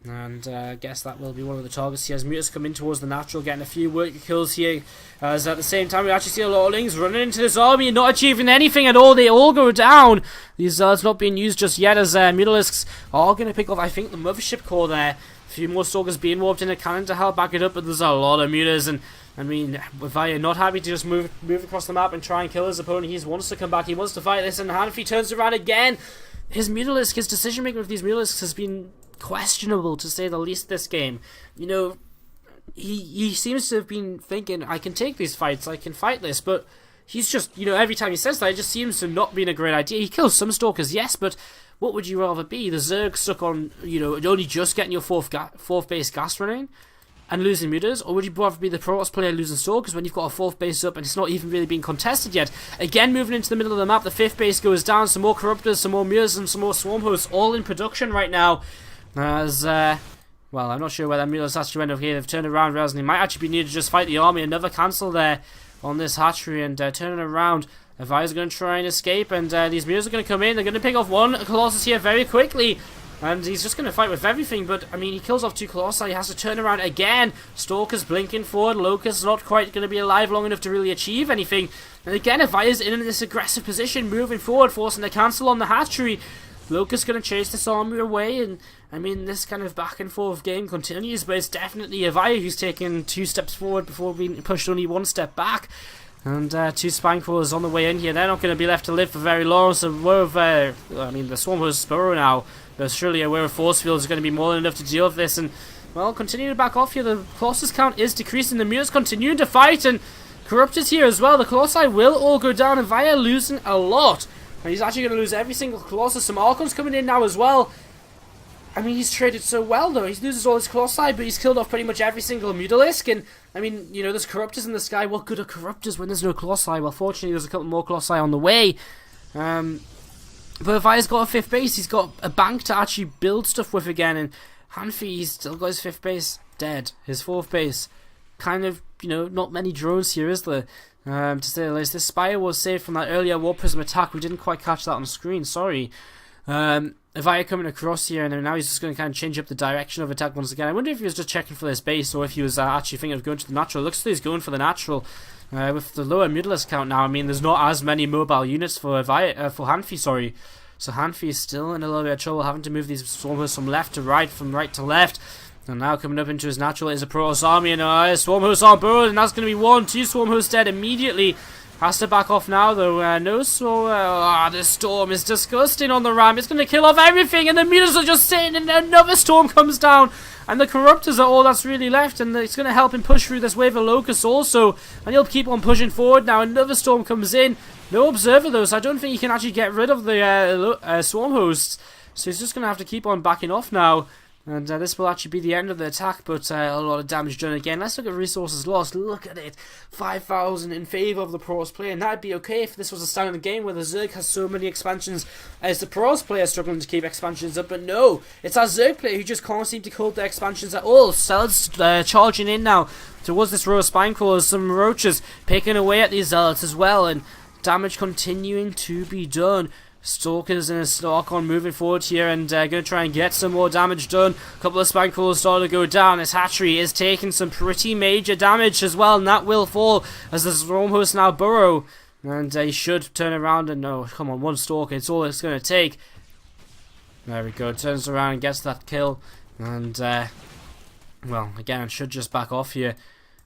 And I guess that will be one of the targets here as Mutas come in towards the natural, getting a few worker kills here. As at the same time, we actually see a lot of Lings running into this army and not achieving anything at all. They all go down. These Zealots not being used just yet, as Mutalisks are going to pick off, I think, the Mothership Core there. A few more Stalkers being warped in a cannon to help back it up, but there's a lot of Mutas. And I mean, with Vaya not happy to just move across the map and try and kill his opponent, he wants to come back, he wants to fight this, and Hanfi turns around again. His Mutalisk, his decision making with these Mutalisks has been questionable, to say the least, this game. He seems to have been thinking, I can take these fights, I can fight this, but he's just, every time he says that, it just seems to not be a great idea. He kills some Stalkers, yes, but what would you rather be? The Zerg stuck on, only just getting your fourth base gas running and losing Mutas, or would you rather be the Protoss player losing Stalkers when you've got a 4th base up and it's not even really being contested yet? Again, moving into the middle of the map, the 5th base goes down, some more Corruptors, some more Mutas, and some more Swarm Hosts, all in production right now. As, well, I'm not sure where that Mutas actually went over here. They've turned around, realizing they might actually be needed to just fight the army. Another cancel there on this hatchery, and turning around. Avi's going to try and escape, and these Mutas are going to come in. They're going to pick off one Colossus here very quickly. And he's just going to fight with everything, but, I mean, he kills off 2 Colossi, he has to turn around again. Stalker's blinking forward, Locust not quite going to be alive long enough to really achieve anything. And again, Avaya's in this aggressive position, moving forward, forcing the cancel on the hatchery. Locust going to chase this army away, and, I mean, this kind of back and forth game continues, but it's definitely Avaya who's taking 2 steps forward before being pushed only 1 step back. And 2 spine crawlers on the way in here. They're not going to be left to live for very long, so we're the Swarmhost burrow now. But surely aware of force field is going to be more than enough to deal with this. And, well, continue to back off here. The Colossus count is decreasing. The Mutants continuing to fight, and Corruptors here as well. The Colossi will all go down, and Vaya losing a lot. And he's actually going to lose every single Colossus. Some Archons coming in now as well. I mean, he's traded so well, though. He loses all his Colossi, but he's killed off pretty much every single Mutalisk. And, I mean, you know, there's Corruptors in the sky. What good are Corruptors when there's no Colossi? Well, fortunately, there's a couple more Colossi on the way. But Vaya's got a 5th base. He's got a bank to actually build stuff with again. And Hanfi, he's still got his 5th base dead. His 4th base, kind of, you know, not many drones here, is there? To say the least. This Spire was saved from that earlier War Prism attack. We didn't quite catch that on the screen, sorry. Vaya coming across here, and now he's just going to kind of change up the direction of attack once again. I wonder if he was just checking for this base, or if he was actually thinking of going to the natural. Looks like he's going for the natural. With the lower Mutalisk count now, I mean, there's not as many mobile units for Hanfi, sorry. So Hanfi is still in a little bit of trouble, having to move these Swarmhosts from left to right, from right to left. And now coming up into his natural is a Protoss army, and Swarmhosts on board, and that's going to be 1, 2 Swarmhosts dead immediately. Has to back off now, though. This storm is disgusting on the ramp. It's going to kill off everything, and the Mutants are just sitting, and another storm comes down. And the Corruptors are all that's really left, and it's going to help him push through this wave of Locusts also. And he'll keep on pushing forward now. Another storm comes in. No Observer, though, so I don't think he can actually get rid of the Swarm Hosts. So he's just going to have to keep on backing off now. And this will actually be the end of the attack, but a lot of damage done again. Let's look at resources lost. Look at it. 5,000 in favour of the Protoss player, and that'd be okay if this was a standard game where the Zerg has so many expansions as the Protoss player struggling to keep expansions up. But no, it's our Zerg player who just can't seem to hold their expansions at all. Zealots charging in now towards this row of spine crawlers. Some roaches picking away at these Zealots as well, and damage continuing to be done. Stalkers and a Starcon moving forward here, and going to try and get some more damage done. A couple of spine crawlers starting to go down. This hatchery is taking some pretty major damage as well, and that will fall as the Swarmhosts now burrow. And he should turn around and no, come on, 1 Stalker, it's all it's going to take. There we go, turns around and gets that kill. And, well, again, should just back off here.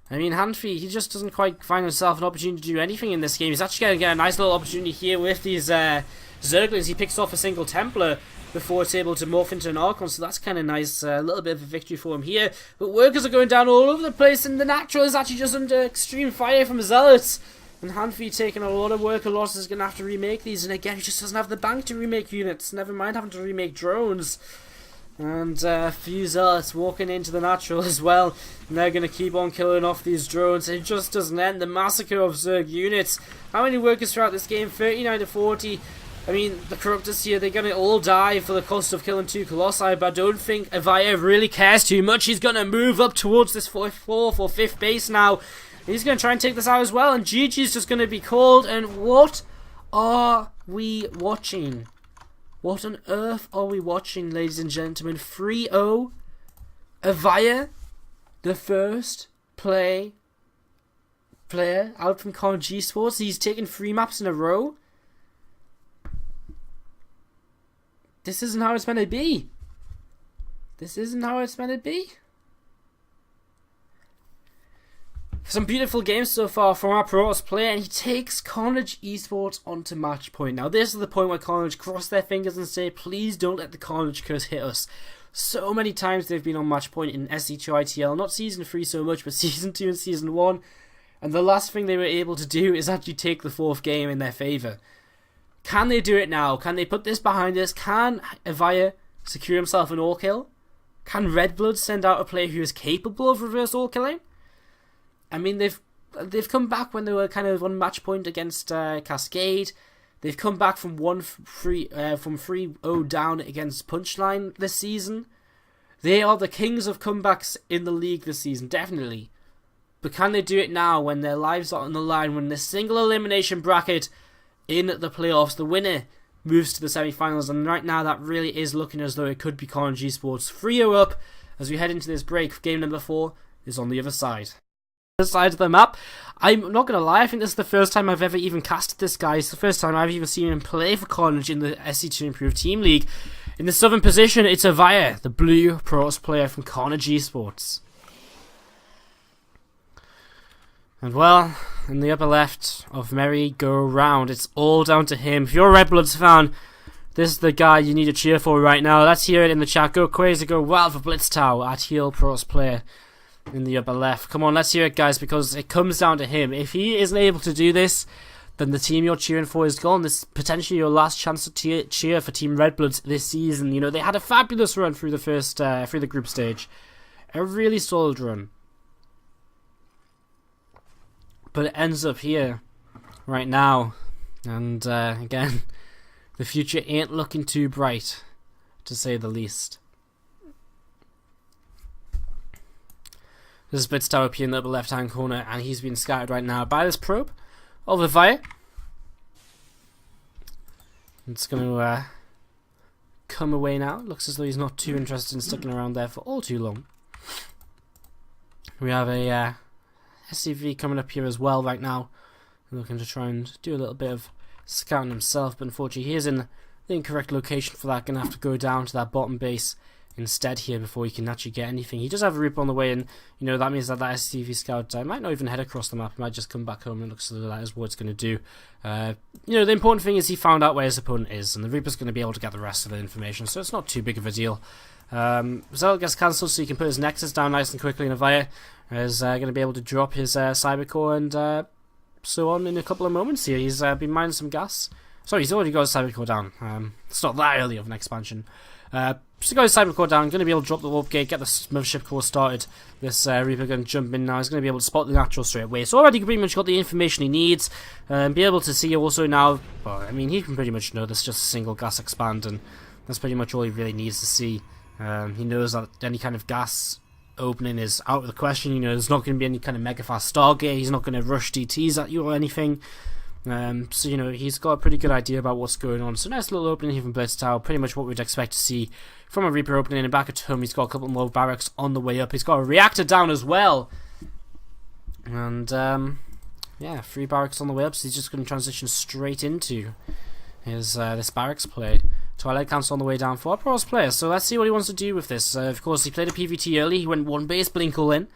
I mean, Hanfi, he just doesn't quite find himself an opportunity to do anything in this game. He's actually going to get a nice little opportunity here with these Zerglings. He picks off a single Templar before it's able to morph into an Archon, so that's kind of nice. A little bit of a victory for him here. But workers are going down all over the place, and the natural is actually just under extreme fire from Zealots. And Hanfi taking a lot of worker losses, is going to have to remake these. And again, he just doesn't have the bank to remake units, never mind having to remake drones. And a few Zealots walking into the natural as well. And they're going to keep on killing off these drones. It just doesn't end. The massacre of Zerg units. How many workers throughout this game? 39 to 40. I mean, the Corruptors here, they're going to all die for the cost of killing 2 Colossi. But I don't think Avaya really cares too much. He's going to move up towards this 4th or 5th base now. He's going to try and take this out as well. And GG's just going to be called. And what are we watching? What on earth are we watching, ladies and gentlemen? 3-0. Avaya, the first player out from Karnage eSports. He's taken 3 maps in a row. This isn't how it's meant to be. This isn't how it's meant to be. Some beautiful games so far from our Protoss player, and he takes Karnage eSports onto match point. Now this is the point where Karnage cross their fingers and say, please don't let the Karnage curse hit us. So many times they've been on match point in SC2ITL, not Season 3 so much, but Season 2 and Season 1. And the last thing they were able to do is actually take the 4th game in their favour. Can they do it now? Can they put this behind us? Can Avaya secure himself an all-kill? Can Redbloods send out a player who is capable of reverse all-killing? I mean, they've come back when they were kind of on match point against Cascade. They've come back from 3-0 down against Punchline this season. They are the kings of comebacks in the league this season, definitely. But can they do it now when their lives are on the line, when the single elimination bracket in the playoffs, the winner moves to the semi-finals, and right now that really is looking as though it could be Karnage eSports 3-0 up as we head into this break. Game number 4 is on the other side. The side of the map. I'm not going to lie, I think this is the first time I've ever even casted this guy. It's the first time I've even seen him play for Karnage in the SC2 Improved Team League. In the southern position, it's Avaya, the blue pros player from Karnage eSports. And well, in the upper left of merry-go-round, it's all down to him. If you're a Redbloods fan, this is the guy you need to cheer for right now. Let's hear it in the chat. Go crazy, go wild for Blitztow, AT pros player in the upper left. Come on, let's hear it, guys, because it comes down to him. If he isn't able to do this, then the team you're cheering for is gone. This is potentially your last chance to cheer for Team Redbloods this season. You know, they had a fabulous run through the first, through the group stage. A really solid run. But it ends up here, right now. And, again, the future ain't looking too bright, to say the least. This is Blitztow up here in the upper left-hand corner, and he's being scattered right now by this probe of the fire. It's going to come away now. It looks as though he's not too interested in sticking around there for all too long. We have a SCV coming up here as well right now, looking to try and do a little bit of scouting himself, but unfortunately he is in the incorrect location for that. Going to have to go down to that bottom base instead here before he can actually get anything. He does have a Reaper on the way, and you know that means that that SCV scout might not even head across the map. He might just come back home, and it looks as though that is what it's going to do. You know, the important thing is he found out where his opponent is, and the Reaper's going to be able to get the rest of the information, so it's not too big of a deal. Result gets cancelled, so he can put his Nexus down nice and quickly, and Avaya is going to be able to drop his Cybercore and so on in a couple of moments here. He's been mining some gas. Sorry, he's already got his Cybercore down. It's not that early of an expansion. So got his Cybercore down, going to be able to drop the warp gate, get the mothership core started. This Reaper going to jump in now. He's going to be able to spot the natural straight away. So already pretty much got the information he needs. Be able to see also now, well, I mean, he can pretty much know this is just a single gas expand, and that's pretty much all he really needs to see. He knows that any kind of gas opening is out of the question. You know, there's not going to be any kind of mega fast Stargate. He's not going to rush DTs at you or anything. So, you know, he's got a pretty good idea about what's going on. So, nice little opening here from Blitztow. Pretty much what we'd expect to see from a Reaper opening. And back at home, he's got a couple more barracks on the way up. He's got a reactor down as well. And, yeah, 3 barracks on the way up. So, he's just going to transition straight into his this barracks play. Twilight Council on the way down for a pros player. So, let's see what he wants to do with this. Of course, he played a PVT early. He went 1 base blink all in.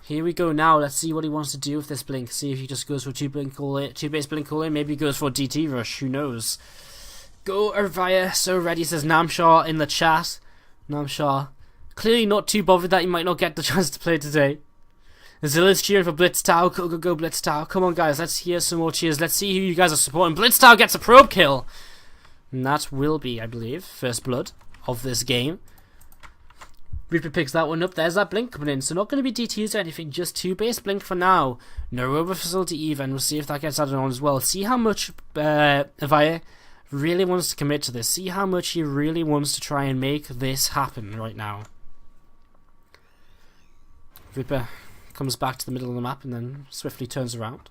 Here we go now. Let's see what he wants to do with this blink. See if he just goes for 2 base blink all in. Maybe he goes for a DT rush. Who knows? Go Avaya. So ready, says Namshar in the chat. Namshar clearly not too bothered that he might not get the chance to play today. Zilla's cheering for Blitztow. Go, go, go, Blitztow. Come on, guys. Let's hear some more cheers. Let's see who you guys are supporting. Blitztow gets a probe kill. And that will be, I believe, first blood of this game. Reaper picks that one up. There's that blink coming in. So not going to be DTs or anything. Just 2 base blink for now. No over facility even. We'll see if that gets added on as well. See how much Avaya really wants to commit to this. See how much he really wants to try and make this happen right now. Reaper comes back to the middle of the map and then swiftly turns around.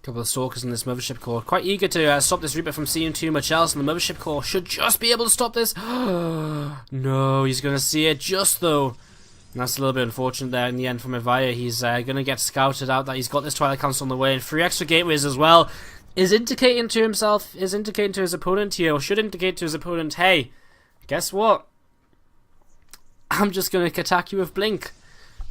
Couple of stalkers in this mothership core. Quite eager to stop this Reaper from seeing too much else, and the mothership core should just be able to stop this. No, he's going to see it just though. And that's a little bit unfortunate there in the end from Avaya. He's going to get scouted out that he's got this Twilight Council on the way, and 3 extra gateways as well. Is indicating to himself, is indicating to his opponent here, or should indicate to his opponent, hey, guess what? I'm just going to attack you with Blink.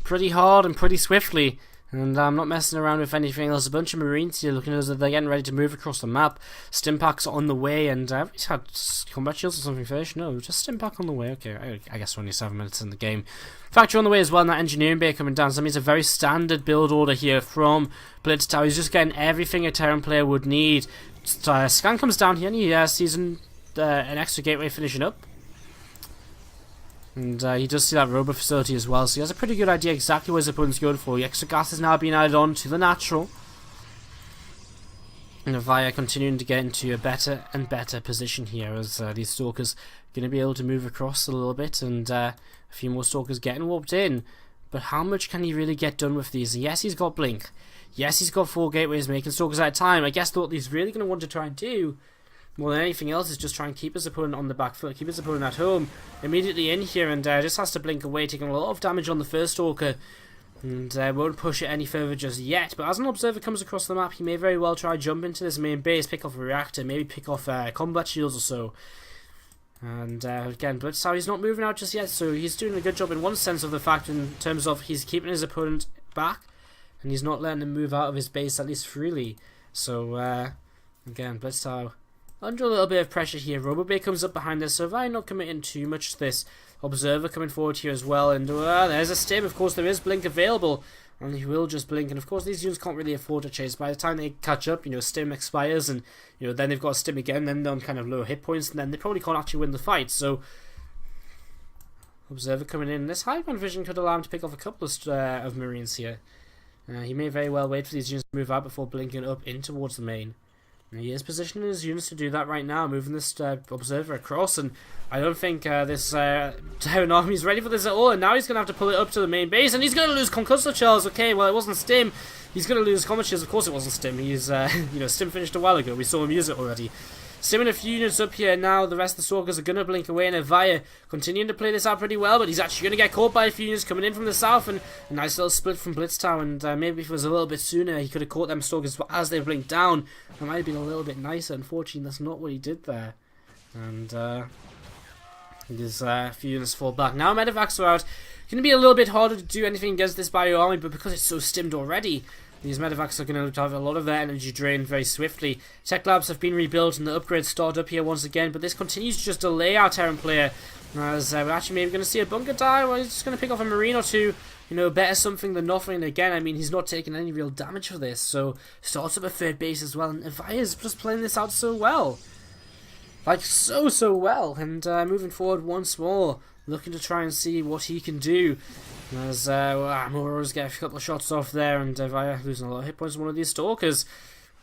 Pretty hard and pretty swiftly. And I'm not messing around with anything else. A bunch of Marines here looking as if they're getting ready to move across the map. Stimpaks on the way, and he's had combat shields or something first. No, just Stimpak on the way. Okay, I guess we're only 7 minutes in the game. Factory on the way as well, and that engineering bay coming down. So that means a very standard build order here from Blitztow. He's just getting everything a Terran player would need. Scan comes down here, and he sees an extra gateway finishing up. And he does see that robot facility as well, so he has a pretty good idea exactly what his opponent's going for. The extra gas is now being added on to the natural. And Avaya continuing to get into a better and better position here as these Stalkers going to be able to move across a little bit, and a few more Stalkers getting warped in. But how much can he really get done with these? Yes, he's got Blink. Yes, he's got 4 gateways making Stalkers at a time. I guess what he's really going to want to try and do more than anything else is just try and keep his opponent on the back foot, keep his opponent at home, immediately in here, and just has to blink away, taking a lot of damage on the first Stalker, and won't push it any further just yet. But as an observer comes across the map, he may very well try jump into this main base, pick off a reactor, maybe pick off combat shields or so. And again, Blitztower, he's not moving out just yet, so he's doing a good job in one sense of the fact, in terms of he's keeping his opponent back, and he's not letting him move out of his base, at least freely. So again, Blitztower under a little bit of pressure here. RoboBay comes up behind this, so Avaya not committing too much to this. Observer coming forward here as well, and there's a stim. Of course, there is Blink available, and he will just blink. And of course, these units can't really afford to chase. By the time they catch up, stim expires, and then they've got a stim again. Then they're on kind of low hit points, and then they probably can't actually win the fight. So, Observer coming in. This high ground vision could allow him to pick off a couple of Marines here. He may very well wait for these units to move out before blinking up in towards the main. He is positioning his units to do that right now, moving this Observer across, and I don't think this Terran army is ready for this at all, and now he's going to have to pull it up to the main base, and he's going to lose concussive shells. Okay, well, it wasn't Stim. He's going to lose combat shields. Of course it wasn't Stim. He's, Stim finished a while ago. We saw him use it already. Stimming a few units up here now. The rest of the Stalkers are going to blink away, and Avaya continuing to play this out pretty well, but he's actually going to get caught by a few units coming in from the south, and a nice little split from Blitztower, and maybe if it was a little bit sooner, he could have caught them Stalkers as they blinked down. That might have been a little bit nicer. Unfortunately, that's not what he did there. And there's a few units fall back. Now Medivacs are out. Going to be a little bit harder to do anything against this bio army, but because it's so stimmed already, these Medivacs are going to have a lot of their energy drained very swiftly. Tech labs have been rebuilt and the upgrades start up here once again, but this continues to just delay our Terran player. As we're actually maybe going to see a bunker die, or he's just going to pick off a Marine or two. Better something than nothing. And again, I mean, he's not taking any real damage for this, so starts up a third base as well. And Avaya's just playing this out so well. Like, so well. And moving forward once more, looking to try and see what he can do. As Moros get a couple of shots off there, and Avaya losing a lot of hit points on one of these Stalkers.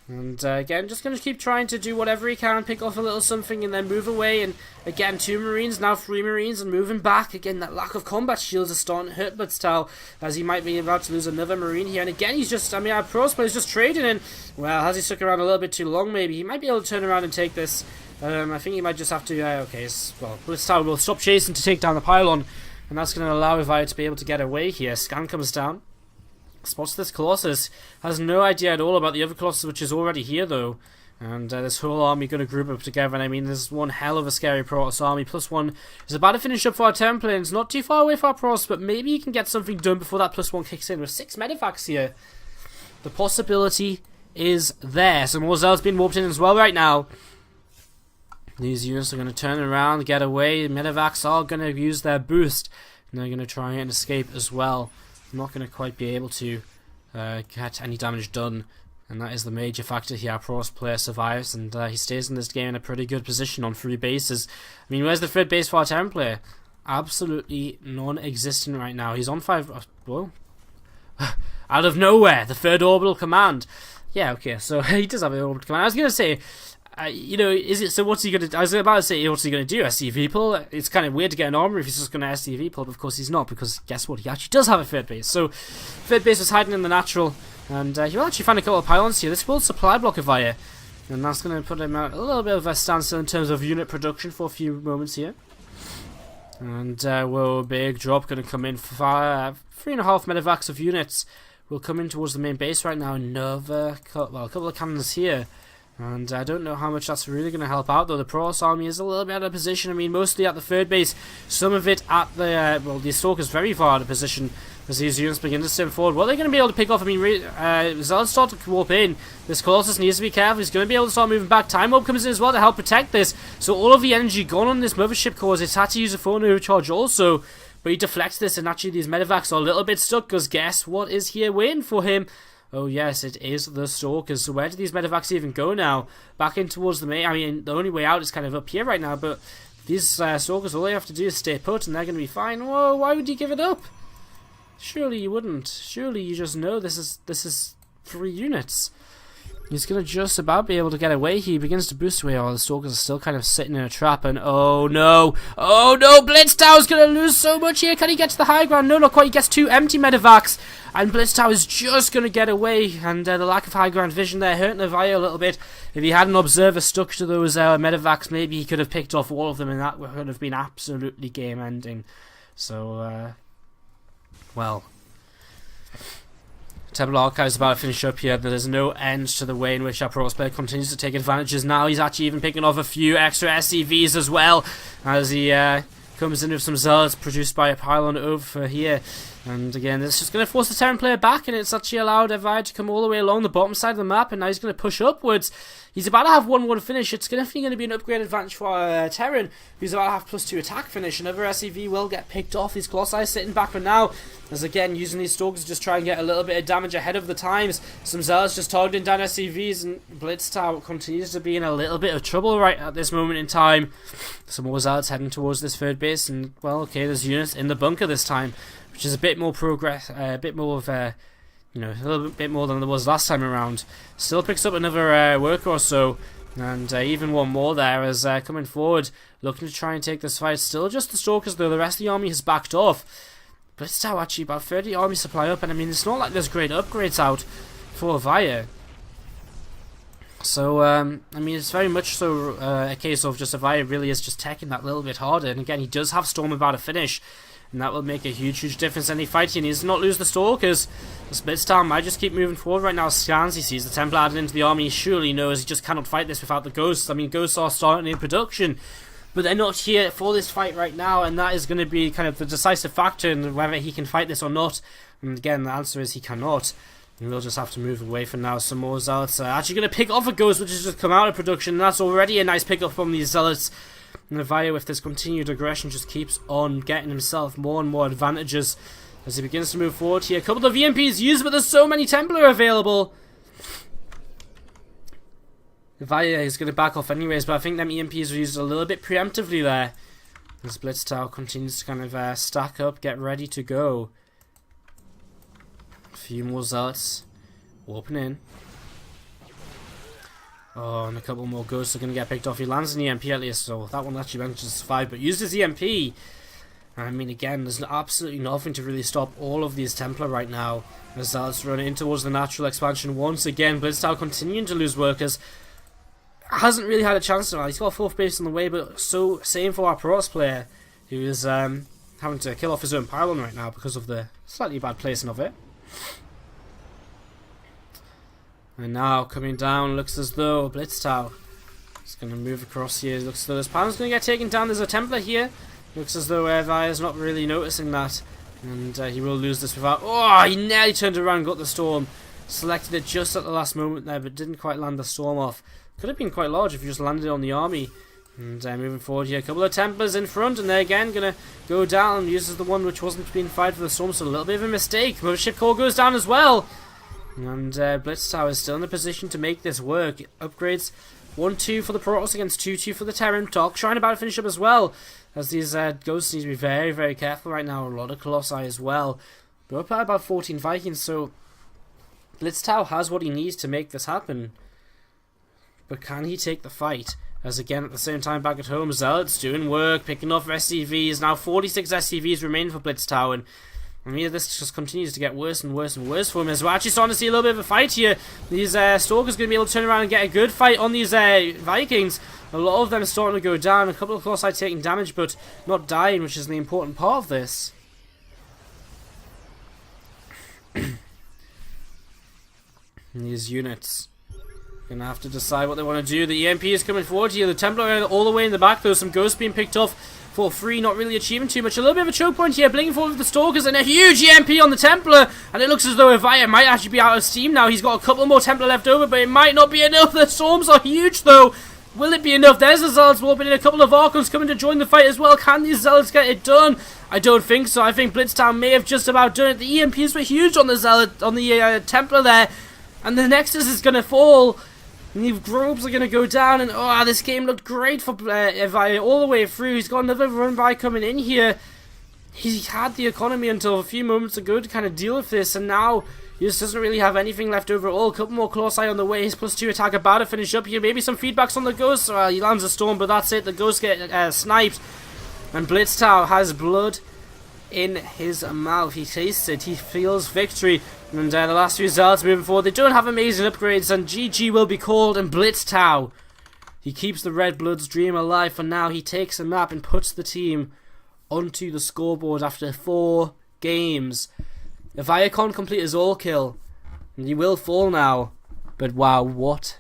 And again, just going to keep trying to do whatever he can, pick off a little something, and then move away. And again, 2 Marines, now 3 Marines, and moving back. Again, that lack of combat shields is starting to hurt Blitztower, as he might be about to lose another Marine here. And again, he's just, our pros player is just trading, and, well, has he stuck around a little bit too long, maybe? He might be able to turn around and take this. I think he might just have to, Blitztower will stop chasing to take down the pylon, and that's going to allow Avaya to be able to get away here. Scan comes down. Spots this Colossus, has no idea at all about the other Colossus, which is already here though, and this whole army going to group up together. And I mean, there's one hell of a scary Protoss army. +1 is about to finish up for our template. It's not too far away for our Protoss, but maybe you can get something done before that +1 kicks in. With 6 Medivacs here, the possibility is there. Some more Zell's been warped in as well right now. These units are going to turn around, get away. Medivacs are going to use their boost, and they're going to try and escape as well. I'm not going to quite be able to get any damage done, and that is the major factor here. Our Protoss player survives, and he stays in this game in a pretty good position on 3 bases. I mean, where's the 3rd base for our Terran player? Absolutely non-existent right now. He's on 5... whoa. Out of nowhere, the 3rd orbital command. Yeah, okay, so he does have an orbital command. I was going to say... is it so? What's he gonna? I was about to say, what's he gonna do? SCV pull? It's kind of weird to get an armor if he's just gonna SCV pull, but of course he's not, because guess what? He actually does have a 3rd base. So 3rd base is hiding in the natural, and he'll actually find a couple of pylons here. This will supply block Avaya, and that's gonna put him at a little bit of a standstill in terms of unit production for a few moments here. And whoa, big drop gonna come in. 3.5 Medivacs of units will come in towards the main base right now. Another, a couple of cannons here. And I don't know how much that's really going to help out, though. The Protoss army is a little bit out of position. I mean, mostly at the 3rd base, some of it at the, the Stalkers very far out of position as these units begin to stem forward. What are they going to be able to pick off? I mean, Zealots start to warp in. This Colossus needs to be careful. He's going to be able to start moving back. Time Warp comes in as well to help protect this. So all of the energy gone on this mothership cause. It's had to use a phone overcharge also. But he deflects this, and actually these Medivacs are a little bit stuck, because guess what is here waiting for him? Oh yes, it is the Stalkers. So where do these Medivacs even go now? Back in towards the main. I mean, the only way out is kind of up here right now, but these Stalkers, all they have to do is stay put, and they're going to be fine. Whoa, why would you give it up? Surely you wouldn't. Surely you just know this is 3 units. He's going to just about be able to get away. He begins to boost away. Oh, the Stalkers are still kind of sitting in a trap. And oh no. Oh no. Blitztower's going to lose so much here. Can he get to the high ground? No, not quite. He gets 2 empty medevacs. And Blitztower is just going to get away. And the lack of high ground vision there hurting Avaya a little bit. If he had an observer stuck to those medevacs, maybe he could have picked off all of them. And that would have been absolutely game ending. So, well. Temple Archive is about to finish up here. There's no end to the way in which our Protoss player continues to take advantages. Now he's actually even picking off a few extra SCVs as well, as he comes in with some Zealots produced by a pylon over here. And again, this is just going to force the Terran player back, and it's actually allowed Evide to come all the way along the bottom side of the map, and now he's going to push upwards. He's about to have 1-1 finish. It's definitely going to be an upgrade advantage for Terran, who's about to have +2 attack finish. Another SCV will get picked off. These Colossi sitting back for now, as again, using these Stalkers to just try and get a little bit of damage ahead of the times. Some Zealots just targeting down SCVs, and Blitztower continues to be in a little bit of trouble right at this moment in time. Some more Zealots heading towards this third base, and, well, okay, there's units in the bunker this time, which is a bit more progress, a bit more of a, you know, a little bit more than there was last time around. Still picks up another worker or so, and even one more there as coming forward, looking to try and take this fight. Still just the Stalkers though, the rest of the army has backed off. But it's now actually about 30 army supply up, and I mean, it's not like there's great upgrades out for Avaya. So, I mean, it's very much so a case of just Avaya really is just teching that little bit harder, and again, he does have Storm about to finish. And that will make a huge difference in any fight. He needs to not lose the Stalkers. The Splitstown might just keep moving forward right now. Scans, he sees the Templar added into the army. He surely knows he just cannot fight this without the Ghosts. I mean, Ghosts are starting in production, but they're not here for this fight right now. And that is going to be kind of the decisive factor in whether he can fight this or not. And again, the answer is he cannot. And we'll just have to move away for now. Some more Zealots are actually going to pick off a Ghost, which has just come out of production. And that's already a nice pickup from these Zealots. And Avaya, with this continued aggression, just keeps on getting himself more and more advantages as he begins to move forward here. A couple of EMPs used, but there's so many Templar available. Avaya is going to back off anyways, but I think them EMPs were used a little bit preemptively there. As Blitztower continues to kind of stack up, get ready to go. A few more Zealots. Warping in. Oh, and a couple more Ghosts are going to get picked off. He lands an EMP at least, so that one actually manages to survive, but used his EMP. I mean, again, there's absolutely nothing to really stop all of these Templar right now. As Zealots run in towards the natural expansion once again. Blitztower continuing to lose workers. Hasn't really had a chance to. He's got a 4th base on the way, but so same for our Protoss player, who is having to kill off his own pylon right now because of the slightly bad placing of it. And now coming down, looks as though Blitztower is going to move across here. Looks as though this pylon's going to get taken down. There's a Templar here. Looks as though Evai is not really noticing that. And he will lose this without... Oh, he nearly turned around and got the Storm. Selected it just at the last moment there, but didn't quite land the Storm off. Could have been quite large if you just landed on the army. And moving forward here, a couple of Templars in front, and they're again going to go down. Uses the one which wasn't being fired for the Storm, so a little bit of a mistake. Mothership Core goes down as well. And Blitztower is still in a position to make this work. Upgrades 1-2 for the Protoss against 2-2 for the Terran. Dark Shrine about to finish up as well, as these Ghosts need to be very careful right now. A lot of Colossi as well. We're up at about 14 Vikings, so Blitztower has what he needs to make this happen. But can he take the fight? As again, at the same time back at home, Zealots doing work, picking off SCVs. Now 46 SCVs remain for Blitztower, and I mean, this just continues to get worse and worse and worse for him as we're actually starting to see a little bit of a fight here. These Stalkers going to be able to turn around and get a good fight on these Vikings. A lot of them are starting to go down. A couple of Colossi taking damage but not dying, which is the important part of this. These units going to have to decide what they want to do. The EMP is coming forward here. The Templar are all the way in the back though. Some Ghosts being picked off for free, not really achieving too much. A little bit of a choke point here, blinking forward with the Stalkers, and a huge EMP on the Templar, and it looks as though Evaya might actually be out of steam now. He's got a couple more Templar left over, but it might not be enough. The Storms are huge though. Will it be enough? There's the Zealots warping in, a couple of Archons coming to join the fight as well. Can these Zealots get it done? I don't think so. I think Blitztown may have just about done it. The EMPs were huge on the Templar there, and the Nexus is going to fall. And the Groves are going to go down, and oh, this game looked great for Evai all the way through. He's got another run by coming in here. He had the economy until a few moments ago to kind of deal with this, and now He just doesn't really have anything left over at all. A couple more close eye on the way. His +2 attack about to finish up here. Maybe some feedbacks on the Ghost. He lands a storm, but that's it. The Ghost get sniped. And Blitztow has blood in his mouth. He tastes it. He feels victory. And the last few results moving forward, they don't have amazing upgrades. And GG will be called. And Blitztow, he keeps the Redbloods' dream alive for now. He takes a map and puts the team onto the scoreboard after 4 games. If I can't complete his all kill, he will fall now. But wow, what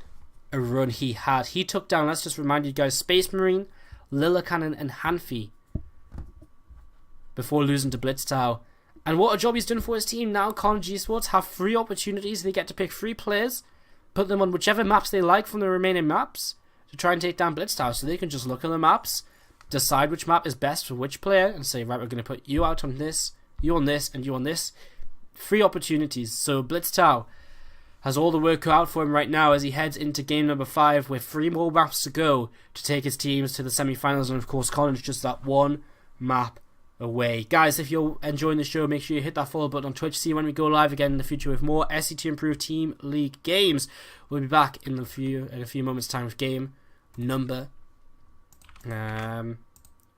a run he had. He took down, let's just remind you guys, Space Marine, Lilla and Hanfi before losing to Blitztow. And what a job he's done for his team. Now Karnage eSports have 3 opportunities. They get to pick 3 players, put them on whichever maps they like from the remaining maps to try and take down Blitztow. So they can just look at the maps, decide which map is best for which player, and say, right, we're going to put you out on this, you on this, and you on this. 3 opportunities. So Blitztow has all the work cut out for him right now as he heads into game number 5 with 3 more maps to go to take his teams to the semi-finals, and of course Karnage just that 1 map away. Guys, if you're enjoying the show, make sure you hit that follow button on Twitch. See when we go live again in the future with more SC2 Improved Team League games. We'll be back in a few moments time with game number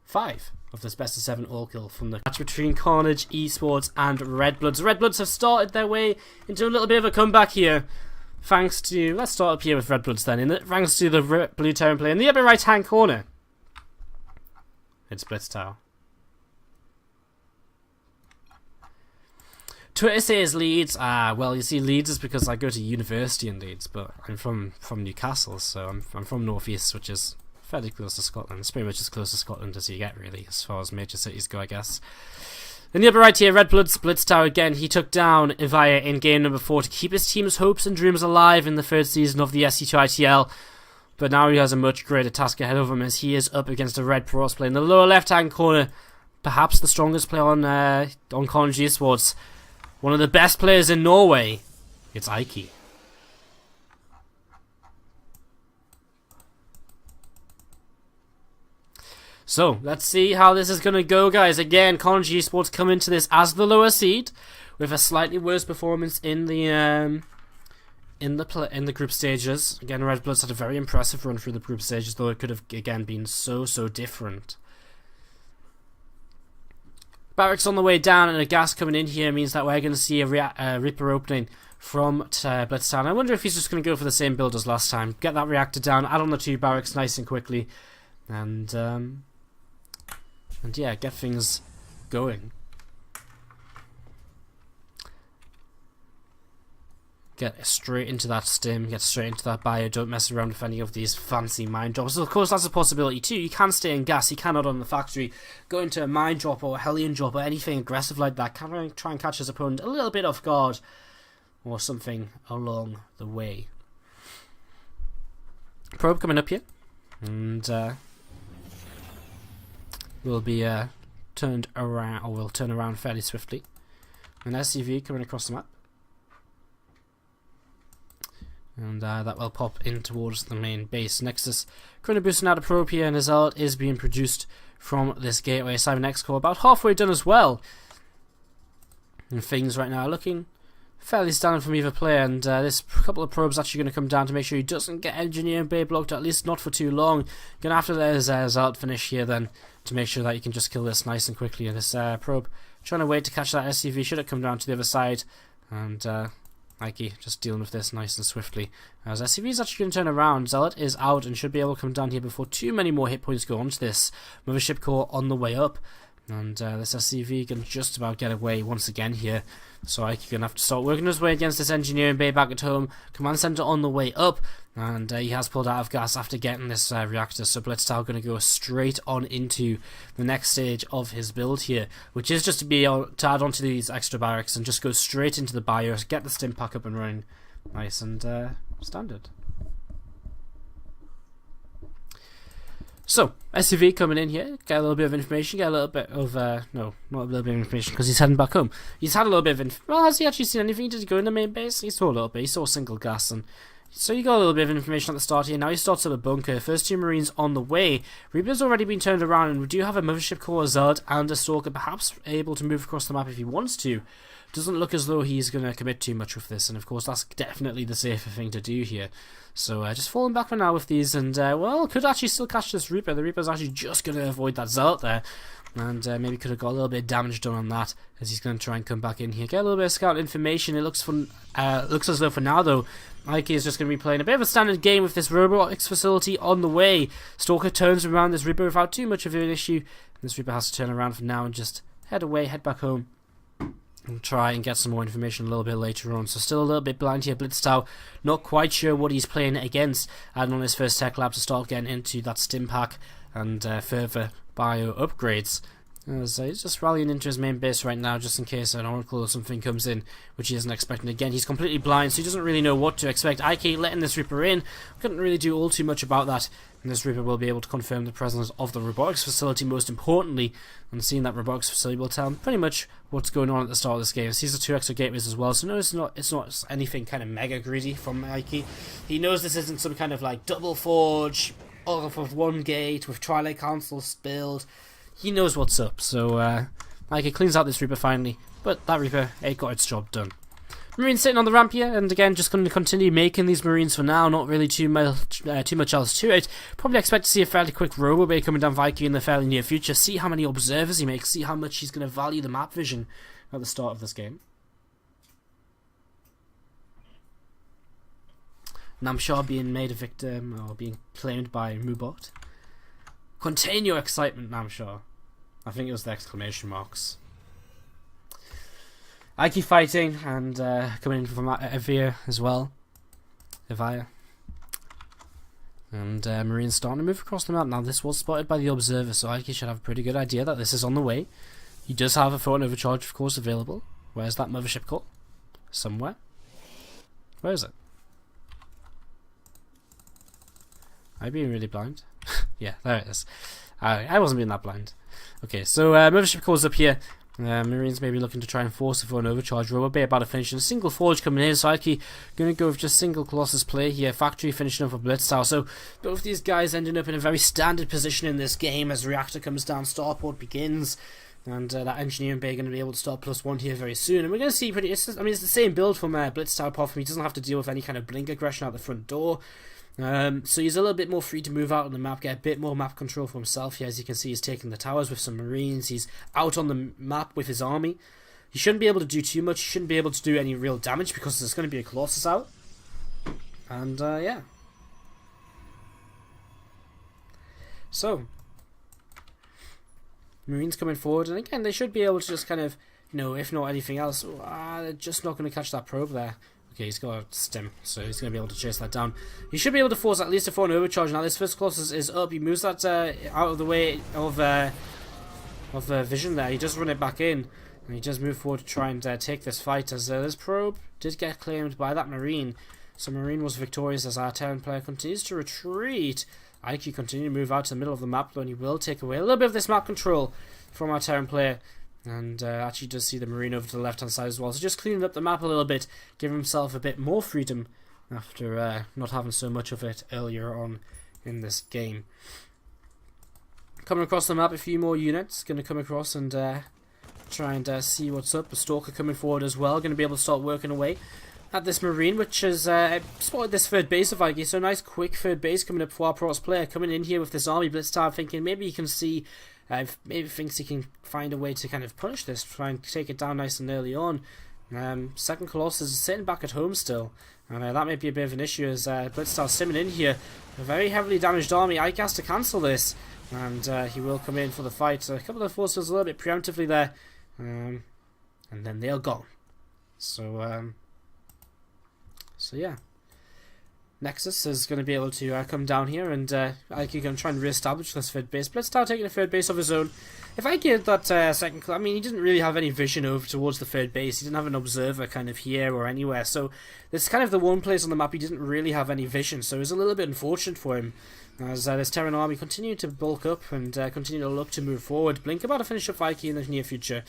5 of this best of 7 all kill from the match between Karnage eSports and Redbloods. Redbloods have started their way into a little bit of a comeback here, thanks to, let's start up here with Redbloods then, thanks to the blue Terran player in the upper right hand corner. It's Blitztow. Twitter says Leeds. Well, you see, Leeds is because I go to university in Leeds, but I'm from Newcastle, so I'm from North East, which is fairly close to Scotland. It's pretty much as close to Scotland as you get, really, as far as major cities go, I guess. In the upper right here, Redbloods, Blitztow again. He took down Evaya in game number 4 to keep his team's hopes and dreams alive in the 3rd season of the SC2ITL. But now he has a much greater task ahead of him as he is up against a Red Pros player in the lower left-hand corner. Perhaps the strongest player on Karnage eSports. One of the best players in Norway. It's Ike. So, let's see how this is going to go, guys. Again, Karnage eSports come into this as the lower seed with a slightly worse performance in the group stages. Again, Redbloods had a very impressive run through the group stages, though it could have again been so different. Barracks on the way down and a gas coming in here means that we're going to see a Reaper opening from Blitztown. I wonder if he's just going to go for the same build as last time. Get that reactor down, add on the 2 barracks nice and quickly, and yeah, get things going. Get straight into that stim, get straight into that bio, don't mess around with any of these fancy mine drops. Of course, that's a possibility too. You can stay in gas, you cannot on the factory. Go into a mine drop or a Hellion drop or anything aggressive like that. Can try and catch his opponent a little bit off guard or something along the way. Probe coming up here, and will be turned around, or will turn around fairly swiftly. An SCV coming across the map. And that will pop in towards the main base. Nexus currently boosting out a probe here, and his ult is being produced from this gateway. Simon X core about halfway done as well. And things right now are looking fairly standard from either player, and this couple of probes actually going to come down to make sure he doesn't get Engineer and Bay blocked, at least not for too long. Going to have to let his ult finish here then, to make sure that you can just kill this nice and quickly. And this probe trying to wait to catch that SCV, should it come down to the other side, and Ike just dealing with this nice and swiftly. As SCV is actually going to turn around. Zealot is out and should be able to come down here before too many more hit points go onto this Mothership core on the way up. And this SCV can just about get away once again here. So Ike going to have to start working his way against this Engineering Bay back at home. Command Center on the way up. And he has pulled out of gas after getting this reactor. So Blitztow going to go straight on into the next stage of his build here. Which is just to be to add onto these extra barracks and just go straight into the BIOS. Get the stim pack up and running. Nice and standard. So, SCV coming in here, get a little bit of information, get a little bit of, no, not a little bit of information, because he's heading back home. He's had a little bit of well, has he actually seen anything? Did he go in the main base? He saw a little bit, he saw single gas, and So you got a little bit of information at the start here. Now he starts up a bunker. First 2 Marines on the way. Reaper's already been turned around, and we do have a Mothership Core, a Zealot, and a Stalker, perhaps able to move across the map if he wants to. Doesn't look as though he's going to commit too much with this, and of course that's definitely the safer thing to do here. So just falling back for now with these, and well, could actually still catch this Reaper. The Reaper's actually just going to avoid that Zealot there, and maybe could have got a little bit of damage done on that, as he's going to try and come back in here. Get a little bit of scout information. It looks fun. Looks as though for now though, Ike is just going to be playing a bit of a standard game with this robotics facility on the way. Stalker turns around this Reaper without too much of an issue, and this Reaper has to turn around for now and just head away, head back home. And try and get some more information a little bit later on. So still a little bit blind here. Blitztow, not quite sure what he's playing against. Adding on his first tech lab to start getting into that stim pack and further bio upgrades. So he's just rallying into his main base right now, just in case an oracle or something comes in, which he isn't expecting. Again, he's completely blind, so he doesn't really know what to expect. Ike letting this Reaper in, couldn't really do all too much about that. And this Reaper will be able to confirm the presence of the robotics facility, most importantly. And seeing that robotics facility will tell him pretty much what's going on at the start of this game. Sees the 2 extra gateways as well, so no, it's not anything kind of mega greedy from Ike. He knows this isn't some kind of like double forge, all off of 1 gate with Twilight Council build. He knows what's up, so Ike cleans out this Reaper finally, but that Reaper, it got its job done. Marines sitting on the ramp here, and again, just going to continue making these Marines for now, not really too much else to it. Probably expect to see a fairly quick Robo Bay coming down Viking in the fairly near future, see how many observers he makes, see how much he's going to value the map vision at the start of this game. Namshar being made a victim, or being claimed by Mubot. Contain your excitement, Namshar. I think it was the exclamation marks. Ike fighting and coming in from Evia as well. Evia. And Marines starting to move across the map. Now this was spotted by the observer, so Ike should have a pretty good idea that this is on the way. He does have a photon overcharge, of course, available. Where's that mothership core? Somewhere. Where is it? Am I being really blind? Yeah, there it is. I wasn't being that blind. Okay, so mothership core's up here. Marines may be looking to try and force it for an overcharge. Robo Bay about to finish, and a single forge coming in. So Ike going to go with just single Colossus play here. Factory finishing up a Blitztower. So both these guys ending up in a very standard position in this game as Reactor comes down, Starport begins. And that Engineering Bay going to be able to start +1 here very soon. And we're going to see pretty... it's the same build from Blitztower, apart from he doesn't have to deal with any kind of blink aggression out the front door. So he's a little bit more free to move out on the map, get a bit more map control for himself here. As you can see, he's taking the towers with some Marines. He's out on the map with his army. He shouldn't be able to do too much. He shouldn't be able to do any real damage because there's going to be a Colossus out. And, yeah. So, Marines coming forward. And again, they should be able to just kind of, you know, if not anything else, they're just not going to catch that probe there. Okay, he's got a stim, so he's going to be able to chase that down. He should be able to force at least a 4 overcharge. Now this first Colossus is up. He moves that out of the way of vision there. He does run it back in, and he does move forward to try and take this fight, as this probe did get claimed by that Marine. So Marine was victorious as our Terran player continues to retreat. Ike continue to move out to the middle of the map, though, and he will take away a little bit of this map control from our Terran player. And actually does see the Marine over to the left hand side as well. So just cleaning up the map a little bit, giving himself a bit more freedom after not having so much of it earlier on in this game. Coming across the map, a few more units going to come across and try and see what's up. A Stalker coming forward as well, going to be able to start working away at this Marine, which has spotted this third base of Ike. So nice quick third base coming up for our Protoss player, coming in here with this army Blitztower, thinking maybe he can see... maybe thinks he can find a way to kind of punish this, try and take it down nice and early on. Second Colossus is sitting back at home still, and that may be a bit of an issue as Blitztower simming in here. A very heavily damaged army. Ike has to cancel this, and he will come in for the fight. So a couple of forces a little bit preemptively there, and then they're gone. So yeah. Nexus is going to be able to come down here, and Ike going to try and re-establish this third base. Blitztower taking a third base of his own. If Ike had that second... I mean, he didn't really have any vision over towards the third base. He didn't have an observer kind of here or anywhere. So this is kind of the one place on the map he didn't really have any vision. So it was a little bit unfortunate for him. As this Terran army continued to bulk up and continue to look to move forward. Blink about to finish up Ike in the near future.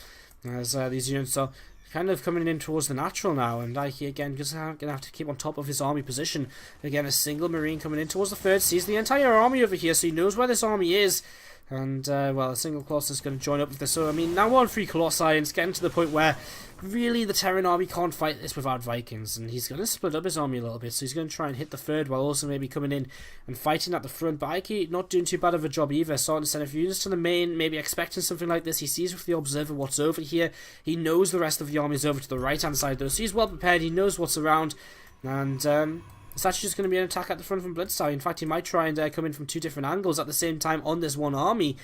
As these units are kind of coming in towards the natural now, and Ike again just going to have to keep on top of his army position. Again, a single Marine coming in towards the third, sees the entire army over here, so he knows where this army is. And, well, a single Colossus is going to join up with this. So, I mean, now we're on 3 Colossi, and it's getting to the point where really the Terran army can't fight this without Vikings. And he's going to split up his army a little bit. So he's going to try and hit the third while also maybe coming in and fighting at the front. But Ike not doing too bad of a job either. Starting to send a few units to the main, maybe expecting something like this. He sees with the Observer what's over here. He knows the rest of the army is over to the right-hand side, though. So he's well prepared. He knows what's around. And, it's actually just going to be an attack at the front from Blitztower. In fact, he might try and come in from 2 different angles at the same time on this one army.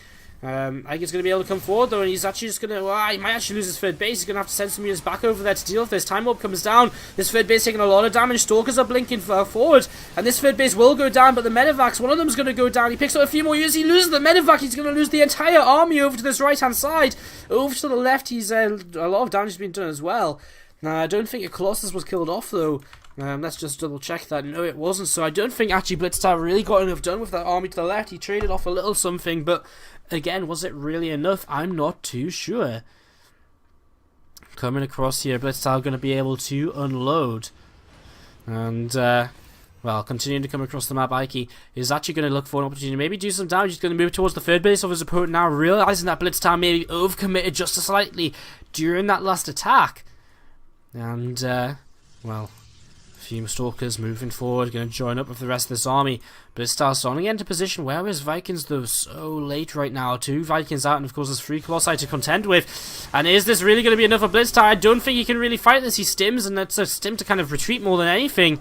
Ike is going to be able to come forward though, and he's actually just going to, he might actually lose his third base. He's going to have to send some units back over there to deal with this. Time Warp comes down, this third base taking a lot of damage, Stalkers are blinking forward, and this third base will go down, but the Medivacs, one of them is going to go down. He picks up a few more units, he loses the Medivac, he's going to lose the entire army over to this right hand side. Over to the left, he's a lot of damage has been done as well. Now, I don't think a Colossus was killed off though. Let's just double check that. No, it wasn't. So I don't think actually Blitztower really got enough done with that army to the left. He traded off a little something, but again, was it really enough? I'm not too sure. Coming across here, Blitztower going to be able to unload. And, well, continuing to come across the map, Ike is actually going to look for an opportunity to maybe do some damage. He's going to move towards the third base of his opponent now, realizing that Blitztower maybe overcommitted just slightly during that last attack. And, well, a few Stalkers moving forward, going to join up with the rest of this army. Blitztower starting to get into position. Where are his Vikings though? So late right now. 2 Vikings out, and of course there's 3 Colossi to contend with. And is this really going to be enough for Blitztower? I don't think he can really fight this. He stims, and it's a stim to kind of retreat more than anything.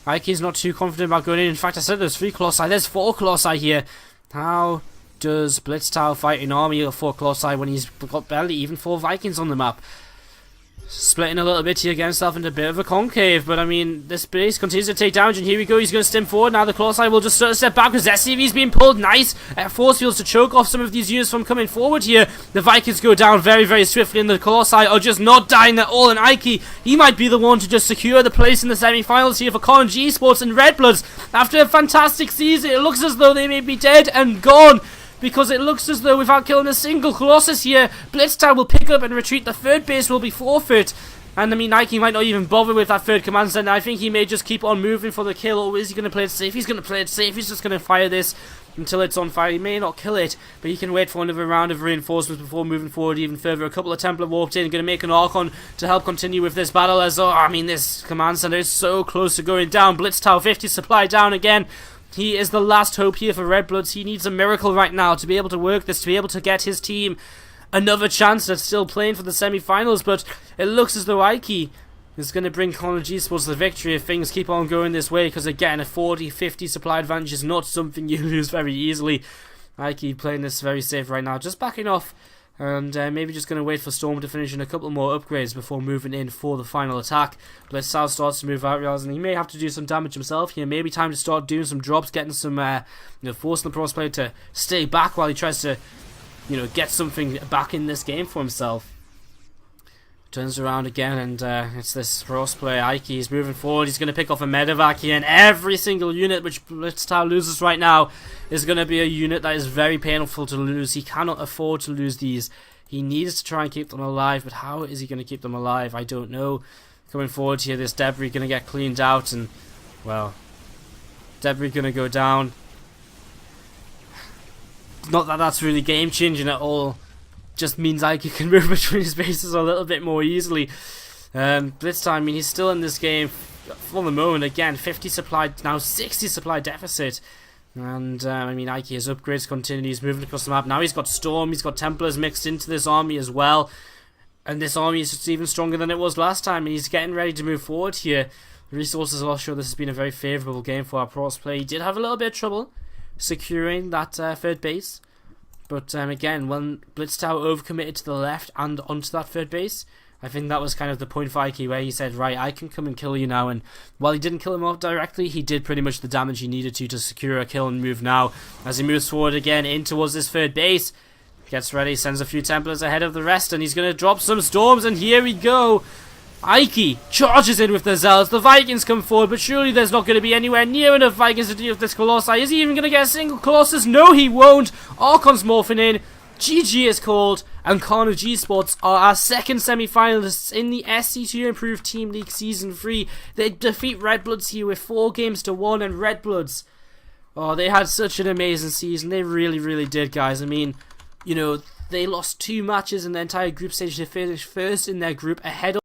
Ike's not too confident about going in. In fact, I said there's 3 Colossi. There's 4 Colossi here. How does Blitztower fight an army of 4 Colossi when he's got barely even 4 Vikings on the map? Splitting a little bit here, getting himself into a bit of a concave, but I mean, this base continues to take damage, and here we go, he's going to stim forward. Now the Colossi will just sort of step back because SCV's being pulled. Nice force fields to choke off some of these units from coming forward here. The Vikings go down very, very swiftly, and the Colossi are just not dying at all, and Ike, he might be the one to just secure the place in the semi-finals here for Karnage eSports and Redbloods. After a fantastic season, it looks as though they may be dead and gone, because it looks as though without killing a single Colossus here, Blitztower will pick up and retreat. The third base will be forfeit. And I mean, Nike might not even bother with that third command center. I think he may just keep on moving for the kill, or is he going to play it safe? He's going to play it safe. He's just going to fire this until it's on fire. He may not kill it, but he can wait for another round of reinforcements before moving forward even further. A couple of Templar warped in, going to make an Archon to help continue with this battle, as, I mean, this command center is so close to going down. Blitztower 50 supply down again. He is the last hope here for Redbloods. He needs a miracle right now to be able to work this, to be able to get his team another chance at still playing for the semi-finals. But it looks as though Ike is going to bring Karnage eSports the victory if things keep on going this way. Because again, a 40-50 supply advantage is not something you lose very easily. Ike playing this very safe right now, just backing off. And maybe just going to wait for Storm to finish in a couple more upgrades before moving in for the final attack. Blitztower starts to move out, realizing he may have to do some damage himself here. Maybe time to start doing some drops, getting some, forcing the Pros player to stay back while he tries to, get something back in this game for himself. Turns around again, and it's this Pros player, Ike. He's moving forward. He's going to pick off a Medivac here, and every single unit which Blitztower loses right now is going to be a unit that is very painful to lose. He cannot afford to lose these. He needs to try and keep them alive, but how is he going to keep them alive? I don't know. Coming forward here, this debris going to get cleaned out, and, well, debris going to go down. Not that that's really game-changing at all. Just means Ike can move between his bases a little bit more easily. Blitztower, I mean, he's still in this game for the moment. Again, 50 supply, now 60 supply deficit. And, I mean, Ike has upgrades continued. He's moving across the map. Now he's got Storm, he's got Templars mixed into this army as well. And this army is just even stronger than it was last time. And he's getting ready to move forward here. The resources are all sure this has been a very favourable game for our Pros play. He did have a little bit of trouble securing that third base. But again, when Blitztower overcommitted to the left and onto that third base, I think that was kind of the point for Ike where he said, right, I can come and kill you now. And while he didn't kill him off directly, he did pretty much the damage he needed to secure a kill and move now. As he moves forward again in towards this third base, gets ready, sends a few Templars ahead of the rest, and he's going to drop some Storms, and here we go. Ike charges in with the Zealots. The Vikings come forward, but surely there's not going to be anywhere near enough Vikings to deal with this Colossi. Is he even going to get a single Colossus? No, he won't. Archon's morphing in. GG is called, And Karnage eSports are our second semi-finalists in the SC2 Improved Team League Season 3. They defeat Redbloods here with 4 games to 1, and Redbloods, oh, they had such an amazing season. They really, really did, guys. I mean, you know, they lost 2 matches in the entire group stage to finish first in their group ahead of